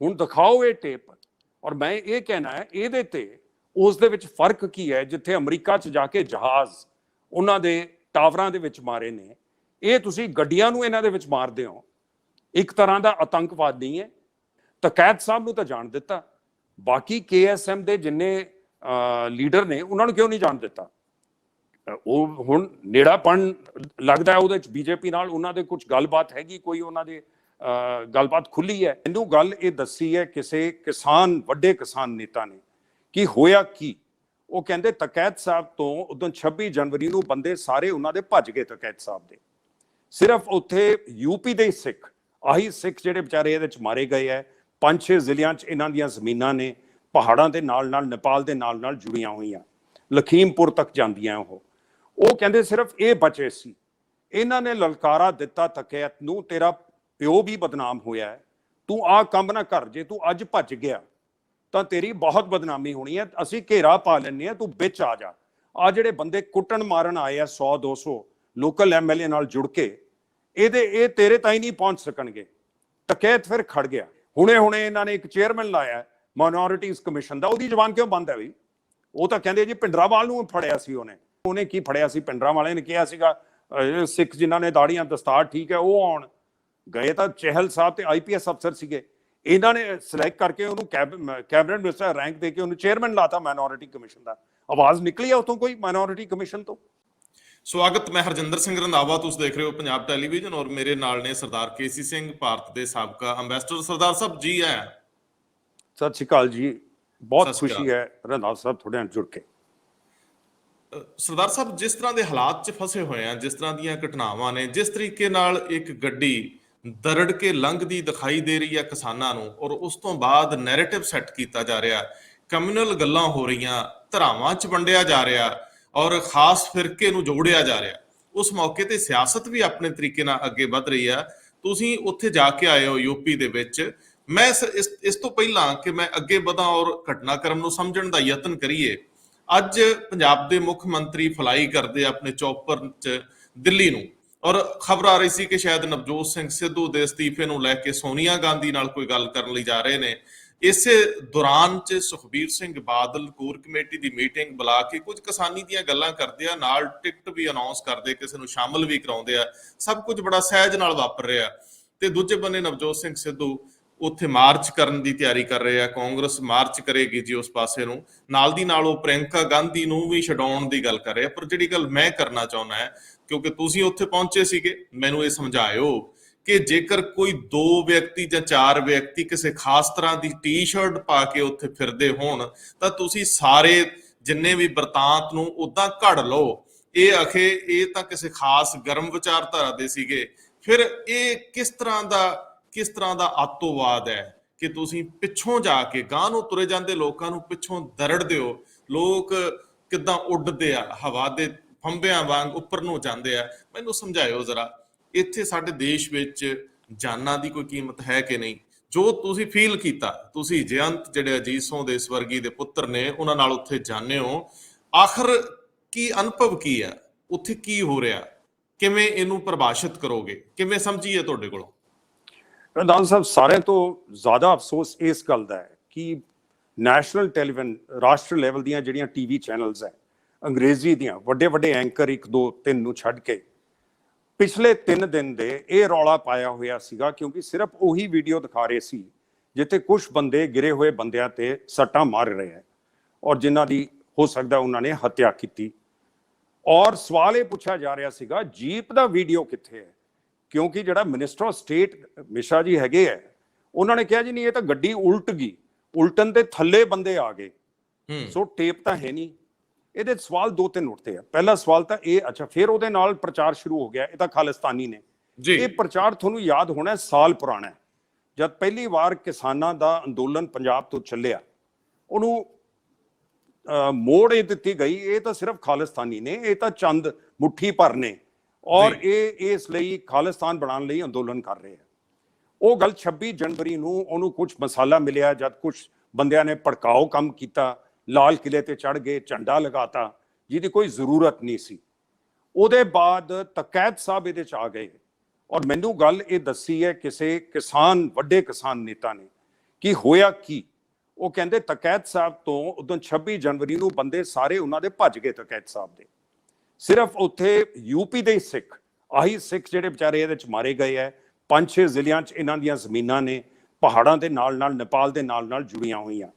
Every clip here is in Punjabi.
ਹੁਣ ਦਿਖਾਓ ਇਹ ਟੇਪ। ਔਰ ਮੈਂ ਇਹ ਕਹਿਣਾ ਹੈ ਇਹਦੇ ਤੇ ਉਸ ਦੇ ਵਿੱਚ ਫਰਕ ਕੀ ਹੈ, ਜਿੱਥੇ ਅਮਰੀਕਾ 'ਚ ਜਾ ਕੇ ਜਹਾਜ਼ ਉਹਨਾਂ ਦੇ ਟਾਵਰਾਂ ਦੇ ਵਿੱਚ ਮਾਰੇ ਨੇ, ਇਹ ਤੁਸੀਂ ਗੱਡੀਆਂ ਨੂੰ ਇਹਨਾਂ ਦੇ ਵਿੱਚ ਮਾਰਦੇ ਹੋ। ਇੱਕ ਤਰ੍ਹਾਂ ਦਾ ਆਤੰਕਵਾਦ ਨਹੀਂ ਹੈ। ਤਕੈਤ ਸਾਹਿਬ ਨੂੰ ਤਾਂ ਜਾਣ ਦਿੱਤਾ, ਬਾਕੀ KSM ਦੇ ਜਿੰਨੇ ਲੀਡਰ ਨੇ ਉਹਨਾਂ ਨੂੰ ਕਿਉਂ ਨਹੀਂ ਜਾਣ ਦਿੱਤਾ? ਉਹ ਹੁਣ ਨੇੜਾਪਣ ਲੱਗਦਾ ਉਹਦੇ 'ਚ BJP ਨਾਲ ਉਹਨਾਂ ਦੇ ਕੁਝ ਗੱਲਬਾਤ ਹੈਗੀ, ਕੋਈ ਉਹਨਾਂ ਦੇ ਗੱਲਬਾਤ ਖੁੱਲੀ ਹੈ। ਮੈਨੂੰ ਗੱਲ ਇਹ ਦੱਸੀ ਹੈ ਕਿਸੇ ਕਿਸਾਨ, ਵੱਡੇ ਕਿਸਾਨ ਨੇਤਾ ਨੇ, ਕਿ ਹੋਇਆ ਕੀ। ਉਹ ਕਹਿੰਦੇ ਤਕੈਤ ਸਾਹਿਬ ਤੋਂ ਉਦੋਂ 26 ਜਨਵਰੀ ਨੂੰ ਬੰਦੇ ਸਾਰੇ ਉਹਨਾਂ ਦੇ ਭੱਜ ਗਏ। ਤਕੈਤ ਸਾਹਿਬ ਦੇ ਸਿਰਫ ਉੱਥੇ UP ਦੇ ਸਿੱਖ, ਆਹੀ ਸਿੱਖ ਜਿਹੜੇ ਵਿਚਾਰੇ ਇਹਦੇ 'ਚ ਮਾਰੇ ਗਏ ਹੈ। 5-6 ਜ਼ਿਲ੍ਹਿਆਂ 'ਚ ਇਹਨਾਂ ਦੀਆਂ ਜ਼ਮੀਨਾਂ ਨੇ, ਪਹਾੜਾਂ ਦੇ ਨਾਲ ਨਾਲ ਨੇਪਾਲ ਦੇ ਨਾਲ ਨਾਲ ਜੁੜੀਆਂ ਹੋਈਆਂ, ਲਖੀਮਪੁਰ ਤੱਕ ਜਾਂਦੀਆਂ। ਉਹ ਕਹਿੰਦੇ ਸਿਰਫ ਇਹ ਬਚੇ ਸੀ। ਇਹਨਾਂ ਨੇ ਲਲਕਾਰਾ ਦਿੱਤਾ ਤਕੈਤ ਨੂੰ, ਤੇਰਾ ਪਿਓ ਵੀ ਬਦਨਾਮ ਹੋਇਆ ਹੈ, ਤੂੰ ਆਹ ਕੰਮ ਨਾ ਕਰ, ਜੇ ਤੂੰ ਅੱਜ ਭੱਜ ਗਿਆ ਤਾਂ ਤੇਰੀ ਬਹੁਤ ਬਦਨਾਮੀ ਹੋਣੀ ਹੈ, ਅਸੀਂ ਘੇਰਾ ਪਾ ਲੈਂਦੇ ਹਾਂ, ਤੂੰ ਵਿੱਚ ਆ ਜਾ। ਆ ਜਿਹੜੇ ਬੰਦੇ ਕੁੱਟਣ ਮਾਰਨ ਆਏ ਆ 100-200 ਲੋਕਲ MLA ਨਾਲ ਜੁੜ ਕੇ, ਇਹ ਤੇਰੇ ਤਾਈਂ ਨਹੀਂ ਪਹੁੰਚ ਸਕਣਗੇ। ਤਕੈਤ ਫਿਰ ਖੜ ਗਿਆ। ਹੁਣੇ ਇਹਨਾਂ ਨੇ ਇੱਕ ਚੇਅਰਮੈਨ ਲਾਇਆ ਮਾਈਨੋਰਿਟੀਜ਼ ਕਮਿਸ਼ਨ ਦਾ, ਉਹਦੀ ਜ਼ਬਾਨ ਕਿਉਂ ਬੰਦ ਹੈ ਬਈ? ਉਹ ਤਾਂ ਕਹਿੰਦੇ ਜੀ ਭਿੰਡਰਾਵਾਲ ਨੂੰ ਫੜਿਆ ਸੀ। ਉਹਨੇ ਕੀ ਫੜਿਆ ਸੀ? ਭਿੰਡਰਾਵਾਲੇ ਨੇ ਕਿਹਾ ਸੀਗਾ ਸਿੱਖ ਜਿਨ੍ਹਾਂ ਨੇ ਦਾੜੀਆਂ ਦਸਤਾਰ ਠੀਕ ਹੈ ਉਹ ਆਉਣ। ਗਏ ਤਾਂ ਚਹਿਲ ਸਾਹਿਬ ਤੇ IPS ਅਫਸਰ ਸੀਗੇ, ਇਹਨਾਂ ਨੇ ਸਿਲੈਕਟ ਕਰਕੇ ਉਹਨੂੰ ਕੈਬਨਿਟ ਮਿਨਿਸਟਰ ਰੈਂਕ ਦੇ ਕੇ ਉਹਨੂੰ ਚੇਅਰਮੈਨ ਲਾਤਾ ਮਾਈਨੋਰਿਟੀ ਕਮਿਸ਼ਨ ਦਾ। ਆਵਾਜ਼ ਨਿਕਲੀ ਆ ਉਤੋਂ ਕੋਈ ਮਾਈਨੋਰਿਟੀ ਕਮਿਸ਼ਨ ਤੋਂ? ਸਵਾਗਤ, ਮੈਂ ਹਰਜਿੰਦਰ ਸਿੰਘ ਰੰਧਾਵਾ, ਤੁਸੀਂ ਦੇਖ ਰਹੇ ਹੋ ਪੰਜਾਬ ਟੈਲੀਵਿਜ਼ਨ ਔਰ ਮੇਰੇ ਨਾਲ ਨੇ ਸਰਦਾਰ KC ਸਿੰਘ, ਭਾਰਤ ਦੇ ਸਾਬਕਾ ਅੰਬੈਸਡਰ। ਸਰਦਾਰ ਸਾਹਿਬ ਜੀ ਆਇਆਂ। ਸਤਿ ਸ਼੍ਰੀ ਅਕਾਲ ਜੀ, ਬਹੁਤ ਖੁਸ਼ੀ ਹੈ ਰੰਧਾਵਾ ਸਾਹਿਬ ਤੁਹਾਡੇ ਨਾਲ ਜੁੜ ਕੇ। ਸਰਦਾਰ ਸਾਹਿਬ, ਜਿਸ ਤਰ੍ਹਾਂ ਦੇ ਹਾਲਾਤ 'ਚ ਫਸੇ ਹੋਏ ਆ, ਜਿਸ ਤਰ੍ਹਾਂ ਦੀਆਂ ਘਟਨਾਵਾਂ ਨੇ, ਜਿਸ ਤਰੀਕੇ ਨਾਲ ਇੱਕ ਗੱਡੀ ਦਰੜ ਕੇ ਲੰਘਦੀ ਦਿਖਾਈ ਦੇ ਰਹੀ ਹੈ ਕਿਸਾਨਾਂ ਨੂੰ, ਔਰ ਉਸ ਤੋਂ ਬਾਅਦ ਨੈਰੇਟਿਵ ਸੈੱਟ ਕੀਤਾ ਜਾ ਰਿਹਾ, ਕਮਿਊਨਲ ਗੱਲਾਂ ਹੋ ਰਹੀਆਂ, ਧਰਾਵਾਂ 'ਚ ਵੰਡਿਆ ਜਾ ਰਿਹਾ ਔਰ ਖਾਸ ਫਿਰਕੇ ਨੂੰ ਜੋੜਿਆ ਜਾ ਰਿਹਾ। ਉਸ ਮੌਕੇ ਤੇ ਸਿਆਸਤ ਵੀ ਆਪਣੇ ਤਰੀਕੇ ਨਾਲ ਅੱਗੇ ਵੱਧ ਰਹੀ ਆ। ਤੁਸੀਂ ਉੱਥੇ ਜਾ ਕੇ ਆਏ ਹੋ UP ਦੇ ਵਿੱਚ। ਮੈਂ ਇਸ ਤੋਂ ਪਹਿਲਾਂ ਕਿ ਮੈਂ ਅੱਗੇ ਵਧਾਂ ਔਰ ਘਟਨਾਕ੍ਰਮ ਨੂੰ ਸਮਝਣ ਦਾ ਯਤਨ ਕਰੀਏ, ਅੱਜ ਪੰਜਾਬ ਦੇ ਮੁੱਖ ਮੰਤਰੀ ਫਲਾਈ ਕਰਦੇ ਆਪਣੇ ਚੌਪਰ 'ਚ ਦਿੱਲੀ ਨੂੰ, ਔਰ ਖਬਰ ਆ ਰਹੀ ਸੀ ਕਿ ਸ਼ਾਇਦ ਨਵਜੋਤ ਸਿੰਘ ਸਿੱਧੂ ਦੇ ਅਸਤੀਫੇ ਨੂੰ ਲੈ ਕੇ ਸੋਨੀਆ ਗਾਂਧੀ ਨਾਲ ਕੋਈ ਗੱਲ ਕਰਨ ਲਈ ਜਾ ਰਹੇ ਨੇ। ਇਸੇ ਦੌਰਾਨ 'ਚ ਸੁਖਬੀਰ ਸਿੰਘ ਬਾਦਲ ਕੋਰ ਕਮੇਟੀ ਦੀ ਮੀਟਿੰਗ ਬੁਲਾ ਕੇ ਕੁਝ ਕਿਸਾਨੀ ਦੀਆਂ ਗੱਲਾਂ ਕਰਦੇ ਆ, ਨਾਲ ਟਿਕਟ ਵੀ ਅਨਾਉਂਸ ਕਰਦੇ, ਕਿਸੇ ਨੂੰ ਸ਼ਾਮਲ ਵੀ ਕਰਾਉਂਦੇ ਆ। ਸਭ ਕੁਝ ਬੜਾ ਸਹਿਜ ਨਾਲ ਵਾਪਰ ਰਿਹਾ। ਤੇ ਦੂਜੇ ਬੰਨੇ ਨਵਜੋਤ ਸਿੰਘ ਸਿੱਧੂ ਉੱਥੇ ਮਾਰਚ ਕਰਨ ਦੀ ਤਿਆਰੀ ਕਰ ਰਹੇ ਆ। ਕਾਂਗਰਸ ਮਾਰਚ ਕਰੇਗੀ ਜੀ ਉਸ ਪਾਸੇ ਨੂੰ, ਨਾਲ ਦੀ ਨਾਲ ਉਹ ਪ੍ਰਿਯੰਕਾ ਗਾਂਧੀ ਨੂੰ ਵੀ ਛਡਾਉਣ ਦੀ ਗੱਲ ਕਰ ਰਹੇ ਆ। ਪਰ ਜਿਹੜੀ ਗੱਲ ਮੈਂ ਕਰਨਾ ਚਾਹੁੰਦਾ ਹੈ, ਕਿਉਂਕਿ ਤੁਸੀਂ ਉੱਥੇ ਪਹੁੰਚੇ ਸੀਗੇ, ਮੈਨੂੰ ਇਹ ਸਮਝਾਇਓ ਕਿ ਜੇਕਰ ਕੋਈ 2 ਵਿਅਕਤੀ ਜਾਂ 4 ਵਿਅਕਤੀ ਕਿਸੇ ਖਾਸ ਤਰ੍ਹਾਂ ਦੀ ਟੀ-ਸ਼ਰਟ ਪਾ ਕੇ ਉੱਥੇ ਫਿਰਦੇ ਹੋਣ ਤਾਂ ਤੁਸੀਂ ਸਾਰੇ ਜਿੰਨੇ ਵੀ ਬਰਤਾਂਤ ਨੂੰ ਉਦਾਂ ਘੜ ਲਓ। ਇਹ ਆਖੇ ਇਹ ਤਾਂ ਕਿਸੇ ਖਾਸ ਗਰਮ ਵਿਚਾਰਧਾਰਾ ਦੇ ਸੀਗੇ। ਫਿਰ ਇਹ ਕਿਸ ਤਰ੍ਹਾਂ ਦਾ ਆਤੋਵਾਦ ਹੈ ਕਿ ਤੁਸੀਂ ਪਿੱਛੋਂ ਜਾ ਕੇ ਗਾਂਹ ਨੂੰ ਤੁਰੇ ਜਾਂਦੇ ਲੋਕਾਂ ਨੂੰ ਪਿੱਛੋਂ ਦਰੜਦੇ ਹੋ। ਲੋਕ ਕਿੱਦਾਂ ਉੱਡਦੇ ਆ, ਹਵਾ ਦੇ ਫੰਬਿਆਂ ਵਾਂਗ ਉੱਪਰ ਨੂੰ ਜਾਂਦੇ ਆ। ਮੈਨੂੰ ਸਮਝਾਇਓ ਜ਼ਰਾ, ਇੱਥੇ ਸਾਡੇ ਦੇਸ਼ ਵਿੱਚ ਜਾਨਾਂ ਦੀ ਕੋਈ ਕੀਮਤ ਹੈ ਕਿ ਨਹੀਂ? ਜੋ ਤੁਸੀਂ ਫੀਲ ਕੀਤਾ, ਤੁਸੀਂ ਜਯੰਤ ਜਿਹੜੇ ਅਜੀਤ ਸਿੰਘ ਦੇ ਸਵਰਗੀ ਦੇ ਪੁੱਤਰ ਨੇ, ਉਹਨਾਂ ਨਾਲ ਉੱਥੇ ਜਾਂਦੇ ਹੋ, ਆਖਰ ਕੀ ਅਨੁਭਵ ਕੀ ਆ ਉੱਥੇ, ਕੀ ਹੋ ਰਿਹਾ, ਕਿਵੇਂ ਇਹਨੂੰ ਪਰਿਭਾਸ਼ਿਤ ਕਰੋਗੇ, ਕਿਵੇਂ ਸਮਝੀਏ ਤੁਹਾਡੇ ਕੋਲੋਂ? ਰੰਧਾਵਾ ਸਾਹਿਬ, ਸਾਰਿਆਂ ਤੋਂ ਜ਼ਿਆਦਾ ਅਫਸੋਸ ਇਸ ਗੱਲ ਦਾ ਹੈ ਕਿ ਨੈਸ਼ਨਲ ਟੈਲੀਵਿਜ਼ਨ, ਰਾਸ਼ਟਰ ਲੈਵਲ ਦੀਆਂ ਜਿਹੜੀਆਂ TV ਚੈਨਲਸ ਹੈ ਅੰਗਰੇਜ਼ੀ ਦੀਆਂ, ਵੱਡੇ ਐਂਕਰ 1 2 3 ਨੂੰ ਛੱਡ ਕੇ ਪਿਛਲੇ 3 ਦਿਨ ਦੇ ਇਹ ਰੌਲਾ ਪਾਇਆ ਹੋਇਆ ਸੀਗਾ, ਕਿਉਂਕਿ ਸਿਰਫ ਉਹੀ ਵੀਡੀਓ ਦਿਖਾ ਰਹੇ ਸੀ ਜਿੱਥੇ ਕੁਝ ਬੰਦੇ ਗਿਰੇ ਹੋਏ ਬੰਦਿਆਂ ਤੇ ਸੱਟਾਂ ਮਾਰ ਰਹੇ ਹੈ ਔਰ ਜਿਨ੍ਹਾਂ ਦੀ ਹੋ ਸਕਦਾ ਉਹਨਾਂ ਨੇ ਹੱਤਿਆ ਕੀਤੀ। ਔਰ ਸਵਾਲ ਇਹ ਪੁੱਛਿਆ ਜਾ ਰਿਹਾ ਸੀਗਾ ਜੀਪ ਦਾ ਵੀਡੀਓ ਕਿੱਥੇ ਹੈ, ਕਿਉਂਕਿ ਜਿਹੜਾ ਮਿਨਿਸਟਰ ਆਫ ਸਟੇਟ ਮਿਸ਼ਰਾ ਜੀ ਹੈਗੇ ਹੈ, ਉਹਨਾਂ ਨੇ ਕਿਹਾ ਜੀ ਨਹੀਂ, ਇਹ ਤਾਂ ਗੱਡੀ ਉਲਟ ਗਈ, ਉਲਟਣ ਦੇ ਥੱਲੇ ਬੰਦੇ ਆ ਗਏ, ਸੋ ਟੇਪ ਤਾਂ ਹੈ ਨਹੀਂ। ਇਹਦੇ ਸਵਾਲ 2-3 ਉੱਠਦੇ ਆ। ਪਹਿਲਾ ਸਵਾਲ ਤਾਂ ਇਹ, ਅੱਛਾ ਫਿਰ ਉਹਦੇ ਨਾਲ ਪ੍ਰਚਾਰ ਸ਼ੁਰੂ ਹੋ ਗਿਆ, ਇਹ ਤਾਂ ਖਾਲਿਸਤਾਨੀ ਨੇ। ਇਹ ਪ੍ਰਚਾਰ ਤੁਹਾਨੂੰ ਯਾਦ ਹੋਣਾ ਸਾਲ ਪੁਰਾਣਾ, ਜਦ ਪਹਿਲੀ ਵਾਰ ਕਿਸਾਨਾਂ ਦਾ ਅੰਦੋਲਨ ਪੰਜਾਬ ਤੋਂ ਚੱਲਿਆ, ਉਹਨੂੰ ਮੋੜ ਇਹ ਦਿੱਤੀ ਗਈ, ਇਹ ਤਾਂ ਸਿਰਫ ਖਾਲਿਸਤਾਨੀ ਨੇ, ਇਹ ਤਾਂ ਚੰਦ ਮੁੱਠੀ ਭਰ ਨੇ ਔਰ ਇਹ ਇਸ ਲਈ ਖਾਲਿਸਤਾਨ ਬਣਾਉਣ ਲਈ ਅੰਦੋਲਨ ਕਰ ਰਹੇ ਆ। ਉਹ ਗੱਲ 26 ਜਨਵਰੀ ਨੂੰ ਉਹਨੂੰ ਕੁਝ ਮਸਾਲਾ ਮਿਲਿਆ, ਜਦ ਕੁਝ ਬੰਦਿਆਂ ਨੇ ਭੜਕਾਓ ਕੰਮ ਕੀਤਾ, ਲਾਲ ਕਿਲੇ ਤੇ ਚੜ ਗਏ, ਝੰਡਾ ਲਗਾਤਾ, ਜਿਹਦੀ ਕੋਈ ਜ਼ਰੂਰਤ ਨਹੀਂ ਸੀ। ਉਹਦੇ ਬਾਅਦ ਤਕੈਤ ਸਾਹਿਬ ਇਹਦੇ 'ਚ ਆ ਗਏ ਔਰ ਮੈਨੂੰ ਗੱਲ ਇਹ ਦੱਸੀ ਹੈ ਕਿਸੇ ਕਿਸਾਨ, ਵੱਡੇ ਕਿਸਾਨ ਨੇਤਾ ਨੇ, ਕਿ ਹੋਇਆ ਕੀ। ਉਹ ਕਹਿੰਦੇ ਤਕੈਤ ਸਾਹਿਬ ਤੋਂ ਉਦੋਂ 26 ਜਨਵਰੀ ਨੂੰ ਬੰਦੇ ਸਾਰੇ ਉਹਨਾਂ ਦੇ ਭੱਜ ਗਏ ਤਕੈਤ ਸਾਹਿਬ ਦੇ। ਸਿਰਫ ਉੱਥੇ ਯੂਪੀ ਦੇ ਸਿੱਖ, ਆਹੀ ਸਿੱਖ ਜਿਹੜੇ ਵਿਚਾਰੇ ਇਹਦੇ ਚ ਮਾਰੇ ਗਏ ਹੈ। 5-6 ਜ਼ਿਲ੍ਹਿਆਂ ਚ ਇਹਨਾਂ ਦੀਆਂ ਜ਼ਮੀਨਾਂ ਨੇ, ਪਹਾੜਾਂ ਦੇ ਨਾਲ ਨਾਲ ਨੇਪਾਲ ਦੇ ਨਾਲ ਨਾਲ ਜੁੜੀਆਂ ਹੋਈਆਂ,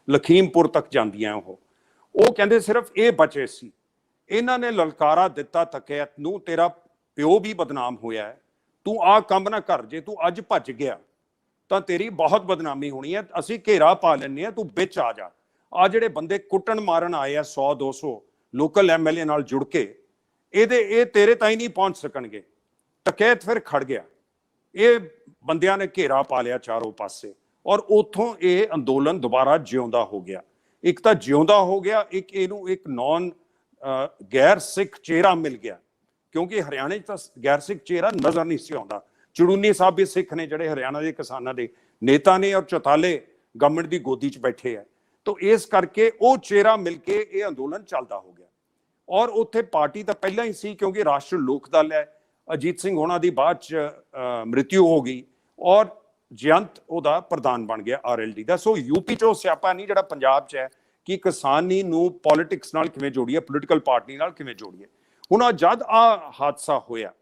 ਲਖੀਮਪੁਰ ਤੱਕ ਜਾਂਦੀਆਂ। ਉਹ ਕਹਿੰਦੇ ਸਿਰਫ ਇਹ ਬਚੇ ਸੀ। ਇਹਨਾਂ ਨੇ ਲਲਕਾਰਾ ਦਿੱਤਾ ਤਕੈਤ ਨੂੰ, ਤੇਰਾ ਪਿਓ ਵੀ ਬਦਨਾਮ ਹੋਇਆ ਹੈ, ਤੂੰ ਆਹ ਕੰਮ ਨਾ ਕਰ, ਜੇ ਤੂੰ ਅੱਜ ਭੱਜ ਗਿਆ ਤਾਂ ਤੇਰੀ ਬਹੁਤ ਬਦਨਾਮੀ ਹੋਣੀ ਹੈ, ਅਸੀਂ ਘੇਰਾ ਪਾ ਲੈਂਦੇ ਹਾਂ, ਤੂੰ ਵਿੱਚ ਆ ਜਾ। ਆ ਜਿਹੜੇ ਬੰਦੇ ਕੁੱਟਣ ਮਾਰਨ ਆਏ ਆ 100-200 ਲੋਕਲ ਐਮਐਲਏ ਨਾਲ ਜੁੜ ਕੇ, ਇਹ ਤੇਰੇ ਤਾਈਂ ਨਹੀਂ ਪਹੁੰਚ ਸਕਣਗੇ। ਤਕੈਤ ਫਿਰ ਖੜ ਗਿਆ, ਇਹ ਬੰਦਿਆਂ ਨੇ ਘੇਰਾ ਪਾ ਲਿਆ ਚਾਰੋਂ ਪਾਸੇ, ਔਰ ਉਥੋਂ ਇਹ ਅੰਦੋਲਨ ਦੁਬਾਰਾ ਜਿਉਂਦਾ ਹੋ ਗਿਆ। ਇੱਕ ਤਾਂ ਜਿਉਂਦਾ ਹੋ ਗਿਆ, ਇੱਕ ਇਹਨੂੰ ਇੱਕ ਗੈਰ ਸਿੱਖ ਚਿਹਰਾ ਮਿਲ ਗਿਆ, ਕਿਉਂਕਿ ਹਰਿਆਣੇ 'ਚ ਤਾਂ ਗੈਰ ਸਿੱਖ ਚਿਹਰਾ ਨਜ਼ਰ ਨਹੀਂ ਸੀ ਆਉਂਦਾ। ਚੜੂਨੀ ਸਾਹਿਬ ਵੀ ਸਿੱਖ ਨੇ, ਜਿਹੜੇ ਹਰਿਆਣਾ ਦੇ ਕਿਸਾਨਾਂ ਦੇ ਨੇਤਾ ਨੇ, ਔਰ ਚੌਥਾਲੇ ਗਵਰਨਮੈਂਟ ਦੀ ਗੋਦੀ 'ਚ ਬੈਠੇ ਹੈ। ਤਾਂ ਇਸ ਕਰਕੇ ਉਹ ਚਿਹਰਾ ਮਿਲ ਕੇ ਇਹ ਅੰਦੋਲਨ ਚੱਲਦਾ ਹੋ ਗਿਆ। ਔਰ ਉੱਥੇ ਪਾਰਟੀ ਤਾਂ ਪਹਿਲਾਂ ਹੀ ਸੀ, ਕਿਉਂਕਿ ਰਾਸ਼ਟਰ ਲੋਕ ਦਲ ਹੈ, ਅਜੀਤ ਸਿੰਘ ਹੋਣਾ ਦੀ ਬਾਅਦ 'ਚ ਮ੍ਰਿਤਿੂ ਹੋ ਗਈ, ਔਰ ਜਯੰਤ ਉਹਦਾ ਪ੍ਰਧਾਨ ਬਣ ਗਿਆ RLD ਦਾ। ਸੋ ਯੂਪੀ 'ਚ ਉਹ ਸਿਆਪਾ ਨਹੀਂ ਜਿਹੜਾ ਪੰਜਾਬ 'ਚ ਹੈ ਕਿ ਕਿਸਾਨੀ ਨੂੰ ਪੋਲਿਟਿਕਸ ਨਾਲ ਕਿਵੇਂ ਜੋੜੀਏ, ਪੋਲੀਟੀਕਲ ਪਾਰਟੀ ਨਾਲ ਕਿਵੇਂ ਜੋੜੀਏ। ਹੁਣ ਜਦ ਆ ਹਾਦਸਾ ਹੋਇਆ,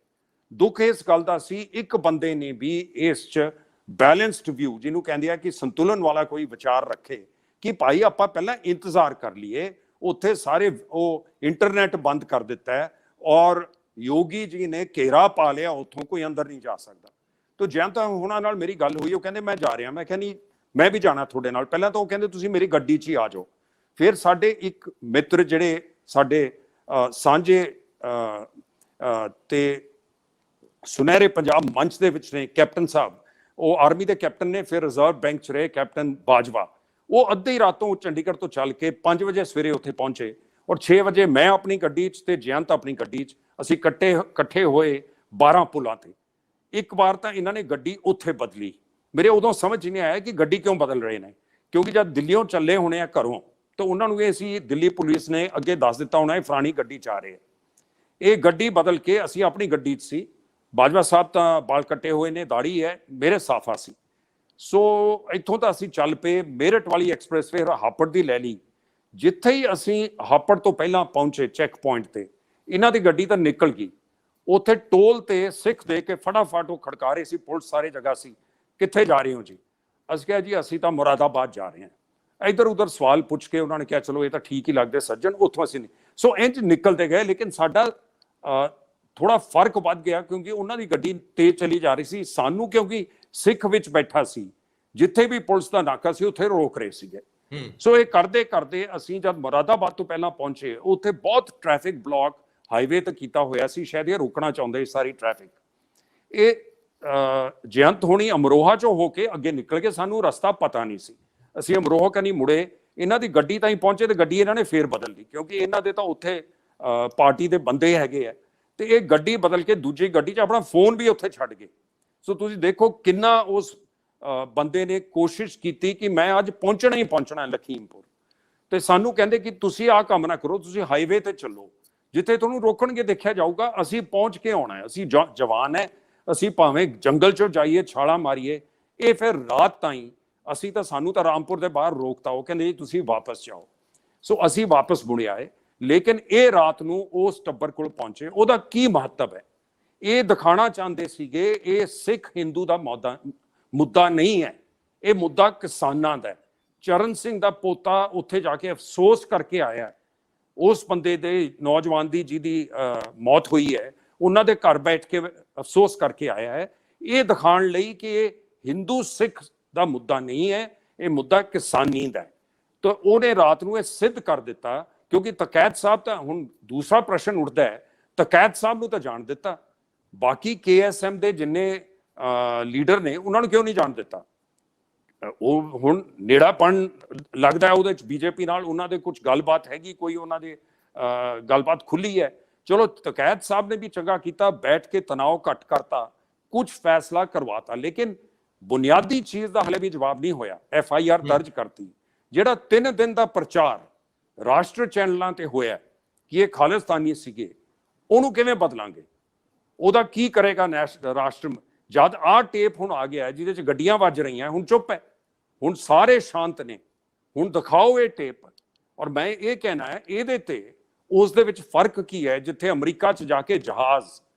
ਦੁੱਖ ਇਸ ਗੱਲ ਦਾ ਸੀ, ਇੱਕ ਬੰਦੇ ਨੇ ਵੀ ਇਸ 'ਚ ਬੈਲੈਂਸਡ ਵਿਊ, ਜਿਹਨੂੰ ਕਹਿੰਦੇ ਆ ਕਿ ਸੰਤੁਲਨ ਵਾਲਾ ਕੋਈ ਵਿਚਾਰ ਰੱਖੇ ਕਿ ਭਾਈ ਆਪਾਂ ਪਹਿਲਾਂ ਇੰਤਜ਼ਾਰ ਕਰ ਲਈਏ। ਉੱਥੇ ਸਾਰੇ ਉਹ ਇੰਟਰਨੈਟ ਬੰਦ ਕਰ ਦਿੱਤਾ ਹੈ, ਔਰ ਯੋਗੀ ਜੀ ਨੇ ਘੇਰਾ ਪਾ ਲਿਆ, ਉੱਥੋਂ ਕੋਈ ਅੰਦਰ ਨਹੀਂ ਜਾ ਸਕਦਾ। ਤਾਂ ਜਯੰਤ ਹੋਣਾ ਨਾਲ ਮੇਰੀ ਗੱਲ ਹੋਈ, ਉਹ ਕਹਿੰਦੇ ਮੈਂ ਜਾ ਰਿਹਾ। ਮੈਂ ਕਿਹਾ ਨਹੀਂ, ਮੈਂ ਵੀ ਜਾਣਾ ਤੁਹਾਡੇ ਨਾਲ। ਪਹਿਲਾਂ ਤਾਂ ਉਹ ਕਹਿੰਦੇ ਤੁਸੀਂ ਮੇਰੀ ਗੱਡੀ 'ਚ ਹੀ ਆ ਜਾਓ। ਫਿਰ ਸਾਡੇ ਇੱਕ ਮਿੱਤਰ ਜਿਹੜੇ ਸਾਡੇ ਸਾਂਝੇ ਤੇ ਸੁਨਹਿਰੇ ਪੰਜਾਬ ਮੰਚ ਦੇ ਵਿੱਚ ਨੇ, ਕੈਪਟਨ ਸਾਹਿਬ, ਉਹ ਆਰਮੀ ਦੇ ਕੈਪਟਨ ਨੇ, ਫਿਰ ਰਿਜ਼ਰਵ ਬੈਂਕ 'ਚ ਰਹੇ ਕੈਪਟਨ ਬਾਜਵਾ, ਉਹ ਅੱਧੀ ਰਾਤੋਂ ਚੰਡੀਗੜ੍ਹ ਤੋਂ ਚੱਲ ਕੇ 5 ਵਜੇ ਸਵੇਰੇ ਉੱਥੇ ਪਹੁੰਚੇ, ਔਰ 6 ਵਜੇ ਮੈਂ ਆਪਣੀ ਗੱਡੀ 'ਚ ਤੇ ਜਯੰਤ ਆਪਣੀ ਗੱਡੀ 'ਚ, ਅਸੀਂ ਇਕੱਠੇ ਹੋਏ 12 ਪੁਲਾਂ ਤੇ। ਇੱਕ ਵਾਰ ਤਾਂ ਇਹਨਾਂ ਨੇ ਗੱਡੀ ਉੱਥੇ ਬਦਲੀ। ਮੇਰੇ ਉਦੋਂ ਸਮਝ ਨਹੀਂ ਆਇਆ ਕਿ ਗੱਡੀ ਕਿਉਂ ਬਦਲ ਰਹੇ ਨੇ, ਕਿਉਂਕਿ ਜਦ ਦਿੱਲੀੋਂ ਚੱਲੇ ਹੋਣੇ ਆ ਘਰੋਂ, ਤਾਂ ਉਹਨਾਂ ਨੂੰ ਇਹ ਸੀ, ਦਿੱਲੀ ਪੁਲਿਸ ਨੇ ਅੱਗੇ ਦੱਸ ਦਿੱਤਾ ਹੋਣਾ ਇਹ ਫਲਾਣੀ ਗੱਡੀ 'ਚ ਆ ਰਹੇ। ਇਹ ਗੱਡੀ ਬਦਲ ਕੇ ਅਸੀਂ ਆਪਣੀ ਗੱਡੀ 'ਚ ਸੀ। ਬਾਜਵਾ ਸਾਹਿਬ ਤਾਂ ਬਾਲ ਕੱਟੇ ਹੋਏ ਨੇ, ਦਾੜੀ ਹੈ, ਮੇਰੇ ਸਾਫਾ ਸੀ। ਸੋ ਇੱਥੋਂ ਤਾਂ ਅਸੀਂ ਚੱਲ ਪਏ, ਮੇਰਠ ਵਾਲੀ ਐਕਸਪ੍ਰੈਸਵੇ ਹਾਪੜ ਦੀ ਲੈ ਲਈ। ਜਿੱਥੇ ਹੀ ਅਸੀਂ ਹਾਪੜ ਤੋਂ ਪਹਿਲਾਂ ਪਹੁੰਚੇ ਚੈੱਕ ਪੁਆਇੰਟ ਤੇ, ਇਹਨਾਂ ਦੀ ਗੱਡੀ ਤਾਂ ਨਿਕਲ ਗਈ। ਉੱਥੇ ਟੋਲ ਤੇ ਸਿੱਖ ਦੇ ਕੇ ਫਟਾਫਟ ਉਹ ਖੜਕਾ ਰਹੇ ਸੀ, ਪੁਲਿਸ ਸਾਰੇ ਜਗ੍ਹਾ ਸੀ, ਕਿੱਥੇ ਜਾ ਰਹੇ ਹੋ ਜੀ? ਅਸੀਂ ਕਿਹਾ ਜੀ ਅਸੀਂ ਤਾਂ ਮੁਰਾਦਾਬਾਦ ਜਾ ਰਹੇ ਹਾਂ। ਇੱਧਰ ਉੱਧਰ ਸਵਾਲ ਪੁੱਛ ਕੇ ਉਹਨਾਂ ਨੇ ਕਿਹਾ ਚਲੋ ਇਹ ਤਾਂ ਠੀਕ ਹੀ ਲੱਗਦੇ ਸੱਜਣ, ਉੱਥੋਂ ਅਸੀਂ ਨਹੀਂ। ਸੋ ਇੰਝ ਨਿਕਲਦੇ ਗਏ, ਲੇਕਿਨ ਸਾਡਾ ਥੋੜਾ ਫਰਕ ਵੱਧ ਗਿਆ, ਕਿਉਂਕਿ ਉਹਨਾਂ ਦੀ ਗੱਡੀ ਤੇਜ਼ ਚਲੀ ਜਾ ਰਹੀ ਸੀ। ਸਾਨੂੰ ਕਿਉਂਕਿ ਸਿੱਖ ਵਿੱਚ ਬੈਠਾ ਸੀ, ਜਿੱਥੇ ਵੀ ਪੁਲਿਸ ਦਾ ਨਾਕਾ ਸੀ ਉੱਥੇ ਰੋਕ ਰਹੇ ਸੀਗੇ। ਸੋ ਇਹ ਕਰਦੇ ਕਰਦੇ ਅਸੀਂ ਜਦ ਮੁਰਾਦਾਬਾਦ ਤੋਂ ਪਹਿਲਾਂ ਪਹੁੰਚੇ, ਉੱਥੇ ਬਹੁਤ ਟ੍ਰੈਫਿਕ ਬਲੌਕ ਹਾਈਵੇ ਤੇ ਕੀਤਾ ਹੋਇਆ ਸੀ, ਸ਼ਾਇਦ ਇਹ ਰੋਕਣਾ ਚਾਹੁੰਦੇ ਸਾਰੀ ਟ੍ਰੈਫਿਕ। ਇਹ ਜਯੰਤ ਹੋਣੀ ਅਮਰੋਹਾ ਚੋਂ ਹੋ ਕੇ ਅੱਗੇ ਨਿਕਲ ਕੇ, ਸਾਨੂੰ ਰਸਤਾ ਪਤਾ ਨਹੀਂ ਸੀ। ਅਸੀਂ ਅਮਰੋਹਾ ਕਨੀ ਮੁੜੇ, ਇਹਨਾਂ ਦੀ ਗੱਡੀ ਤਾਈਂ ਪਹੁੰਚੇ ਤੇ ਗੱਡੀ ਇਹਨਾਂ ਨੇ ਫੇਰ ਬਦਲ ਲਈ, ਕਿਉਂਕਿ ਇਹਨਾਂ ਦੇ ਤਾਂ ਉੱਥੇ ਪਾਰਟੀ ਦੇ ਬੰਦੇ ਹੈਗੇ ਆ, ਤੇ ਇਹ ਗੱਡੀ ਬਦਲ ਕੇ ਦੂਜੀ ਗੱਡੀ 'ਚ ਆਪਣਾ ਫੋਨ ਵੀ ਉੱਥੇ ਛੱਡ ਗਏ। ਸੋ ਤੁਸੀਂ ਦੇਖੋ ਕਿੰਨਾ ਉਸ ਬੰਦੇ ਨੇ ਕੋਸ਼ਿਸ਼ ਕੀਤੀ ਕਿ ਮੈਂ ਅੱਜ ਪਹੁੰਚਣਾ ਹੀ ਪਹੁੰਚਣਾ ਲਖੀਮਪੁਰ। ਤੇ ਸਾਨੂੰ ਕਹਿੰਦੇ ਕਿ ਤੁਸੀਂ ਆਹ ਕੰਮ ਨਾ ਕਰੋ, ਤੁਸੀਂ ਹਾਈਵੇ ਤੇ ਚੱਲੋ, ਜਿੱਥੇ ਤੁਹਾਨੂੰ ਰੋਕਣਗੇ ਦੇਖਿਆ ਜਾਊਗਾ, ਅਸੀਂ ਪਹੁੰਚ ਕੇ ਆਉਣਾ ਹੈ, ਅਸੀਂ ਜਵਾਨ ਹੈ, ਅਸੀਂ ਭਾਵੇਂ ਜੰਗਲ 'ਚੋਂ ਜਾਈਏ, ਛਾਲਾਂ ਮਾਰੀਏ। ਇਹ ਫਿਰ ਰਾਤ ਤਾਈਂ ਅਸੀਂ ਤਾਂ, ਸਾਨੂੰ ਤਾਂ ਰਾਮਪੁਰ ਦੇ ਬਾਹਰ ਰੋਕਤਾ। ਉਹ ਕਹਿੰਦੇ ਜੀ ਤੁਸੀਂ ਵਾਪਸ ਜਾਓ। ਸੋ ਅਸੀਂ ਵਾਪਸ ਮੁੜ ਆਏ, ਲੇਕਿਨ ਇਹ ਰਾਤ ਨੂੰ ਉਸ ਟੱਬਰ ਕੋਲ ਪਹੁੰਚੇ। ਉਹਦਾ ਕੀ ਮਹੱਤਵ ਹੈ, ਇਹ ਦਿਖਾਣਾ ਚਾਹੁੰਦੇ ਸੀਗੇ ਇਹ ਸਿੱਖ ਹਿੰਦੂ ਦਾ ਮੁੱਦਾ ਨਹੀਂ ਹੈ, ਇਹ ਮੁੱਦਾ ਕਿਸਾਨਾਂ ਦਾ ਹੈ। ਚਰਨ ਸਿੰਘ ਦਾ ਪੋਤਾ ਉੱਥੇ ਜਾ ਕੇ ਅਫਸੋਸ ਕਰਕੇ ਆਇਆ, ਉਸ ਬੰਦੇ ਦੇ ਨੌਜਵਾਨ ਦੀ ਜਿਹਦੀ ਮੌਤ ਹੋਈ ਹੈ, ਉਹਨਾਂ ਦੇ ਘਰ ਬੈਠ ਕੇ ਅਫਸੋਸ ਕਰਕੇ ਆਇਆ ਹੈ, ਇਹ ਦਿਖਾਉਣ ਲਈ ਕਿ ਇਹ ਹਿੰਦੂ ਸਿੱਖ ਦਾ ਮੁੱਦਾ ਨਹੀਂ ਹੈ, ਇਹ ਮੁੱਦਾ ਕਿਸਾਨੀ ਦਾ ਹੈ। ਤਾਂ ਉਹਨੇ ਰਾਤ ਨੂੰ ਇਹ ਸਿੱਧ ਕਰ ਦਿੱਤਾ, ਕਿਉਂਕਿ ਤਕੈਤ ਸਾਹਿਬ ਤਾਂ, ਹੁਣ ਦੂਸਰਾ ਪ੍ਰਸ਼ਨ ਉੱਠਦਾ ਹੈ, ਤਕੈਤ ਸਾਹਿਬ ਨੂੰ ਤਾਂ ਜਾਣ ਦਿੱਤਾ, ਬਾਕੀ KSM ਦੇ ਜਿੰਨੇ ਲੀਡਰ ਨੇ ਉਹਨਾਂ ਨੂੰ ਕਿਉਂ ਨਹੀਂ ਜਾਣ ਦਿੱਤਾ? ਉਹ ਹੁਣ ਨੇੜਾਪਣ ਲੱਗਦਾ ਹੈ ਉਹਦੇ 'ਚ BJP ਨਾਲ, ਉਹਨਾਂ ਦੇ ਕੁਝ ਗੱਲਬਾਤ ਹੈਗੀ, ਕੋਈ ਉਹਨਾਂ ਦੇ ਗੱਲਬਾਤ ਖੁੱਲੀ ਹੈ। ਚਲੋ ਤਕੈਤ ਸਾਹਿਬ ਨੇ ਵੀ ਚੰਗਾ ਕੀਤਾ, ਬੈਠ ਕੇ ਤਣਾਅ ਘੱਟ ਕਰਤਾ, ਕੁਝ ਫੈਸਲਾ ਕਰਵਾਤਾ, ਲੇਕਿਨ ਬੁਨਿਆਦੀ ਚੀਜ਼ ਦਾ ਹਲੇ ਵੀ ਜਵਾਬ ਨਹੀਂ ਹੋਇਆ। FIR ਦਰਜ ਕਰਤੀ, ਜਿਹੜਾ 3 ਦਿਨ ਦਾ ਪ੍ਰਚਾਰ ਰਾਸ਼ਟਰ ਚੈਨਲਾਂ ਤੇ ਹੋਇਆ ਕਿ ਇਹ ਖਾਲਿਸਤਾਨੀ ਸੀਗੇ, ਉਹਨੂੰ ਕਿਵੇਂ ਬਦਲਾਂਗੇ? ਉਹਦਾ ਕੀ ਕਰੇਗਾ ਰਾਸ਼ਟਰ? ਜਦ ਆਹ ਟੇਪ ਹੁਣ ਆ ਗਿਆ ਜਿਹਦੇ 'ਚ ਗੱਡੀਆਂ ਵੱਜ ਰਹੀਆਂ, ਹੁਣ ਚੁੱਪ ਹੈ, ਹੁਣ ਸਾਰੇ ਸ਼ਾਂਤ ਨੇ, ਹੁਣ ਦਿਖਾਓ ਇਹ ਟੇਪ। ਔਰ ਮੈਂ ਇਹ ਕਹਿਣਾ ਹੈ ਇਹਦੇ ਤੇ ਉਸ ਦੇ ਵਿੱਚ ਫਰਕ ਕੀ ਹੈ, ਜਿੱਥੇ ਅਮਰੀਕਾ 'ਚ ਜਾ ਕੇ ਜਹਾਜ਼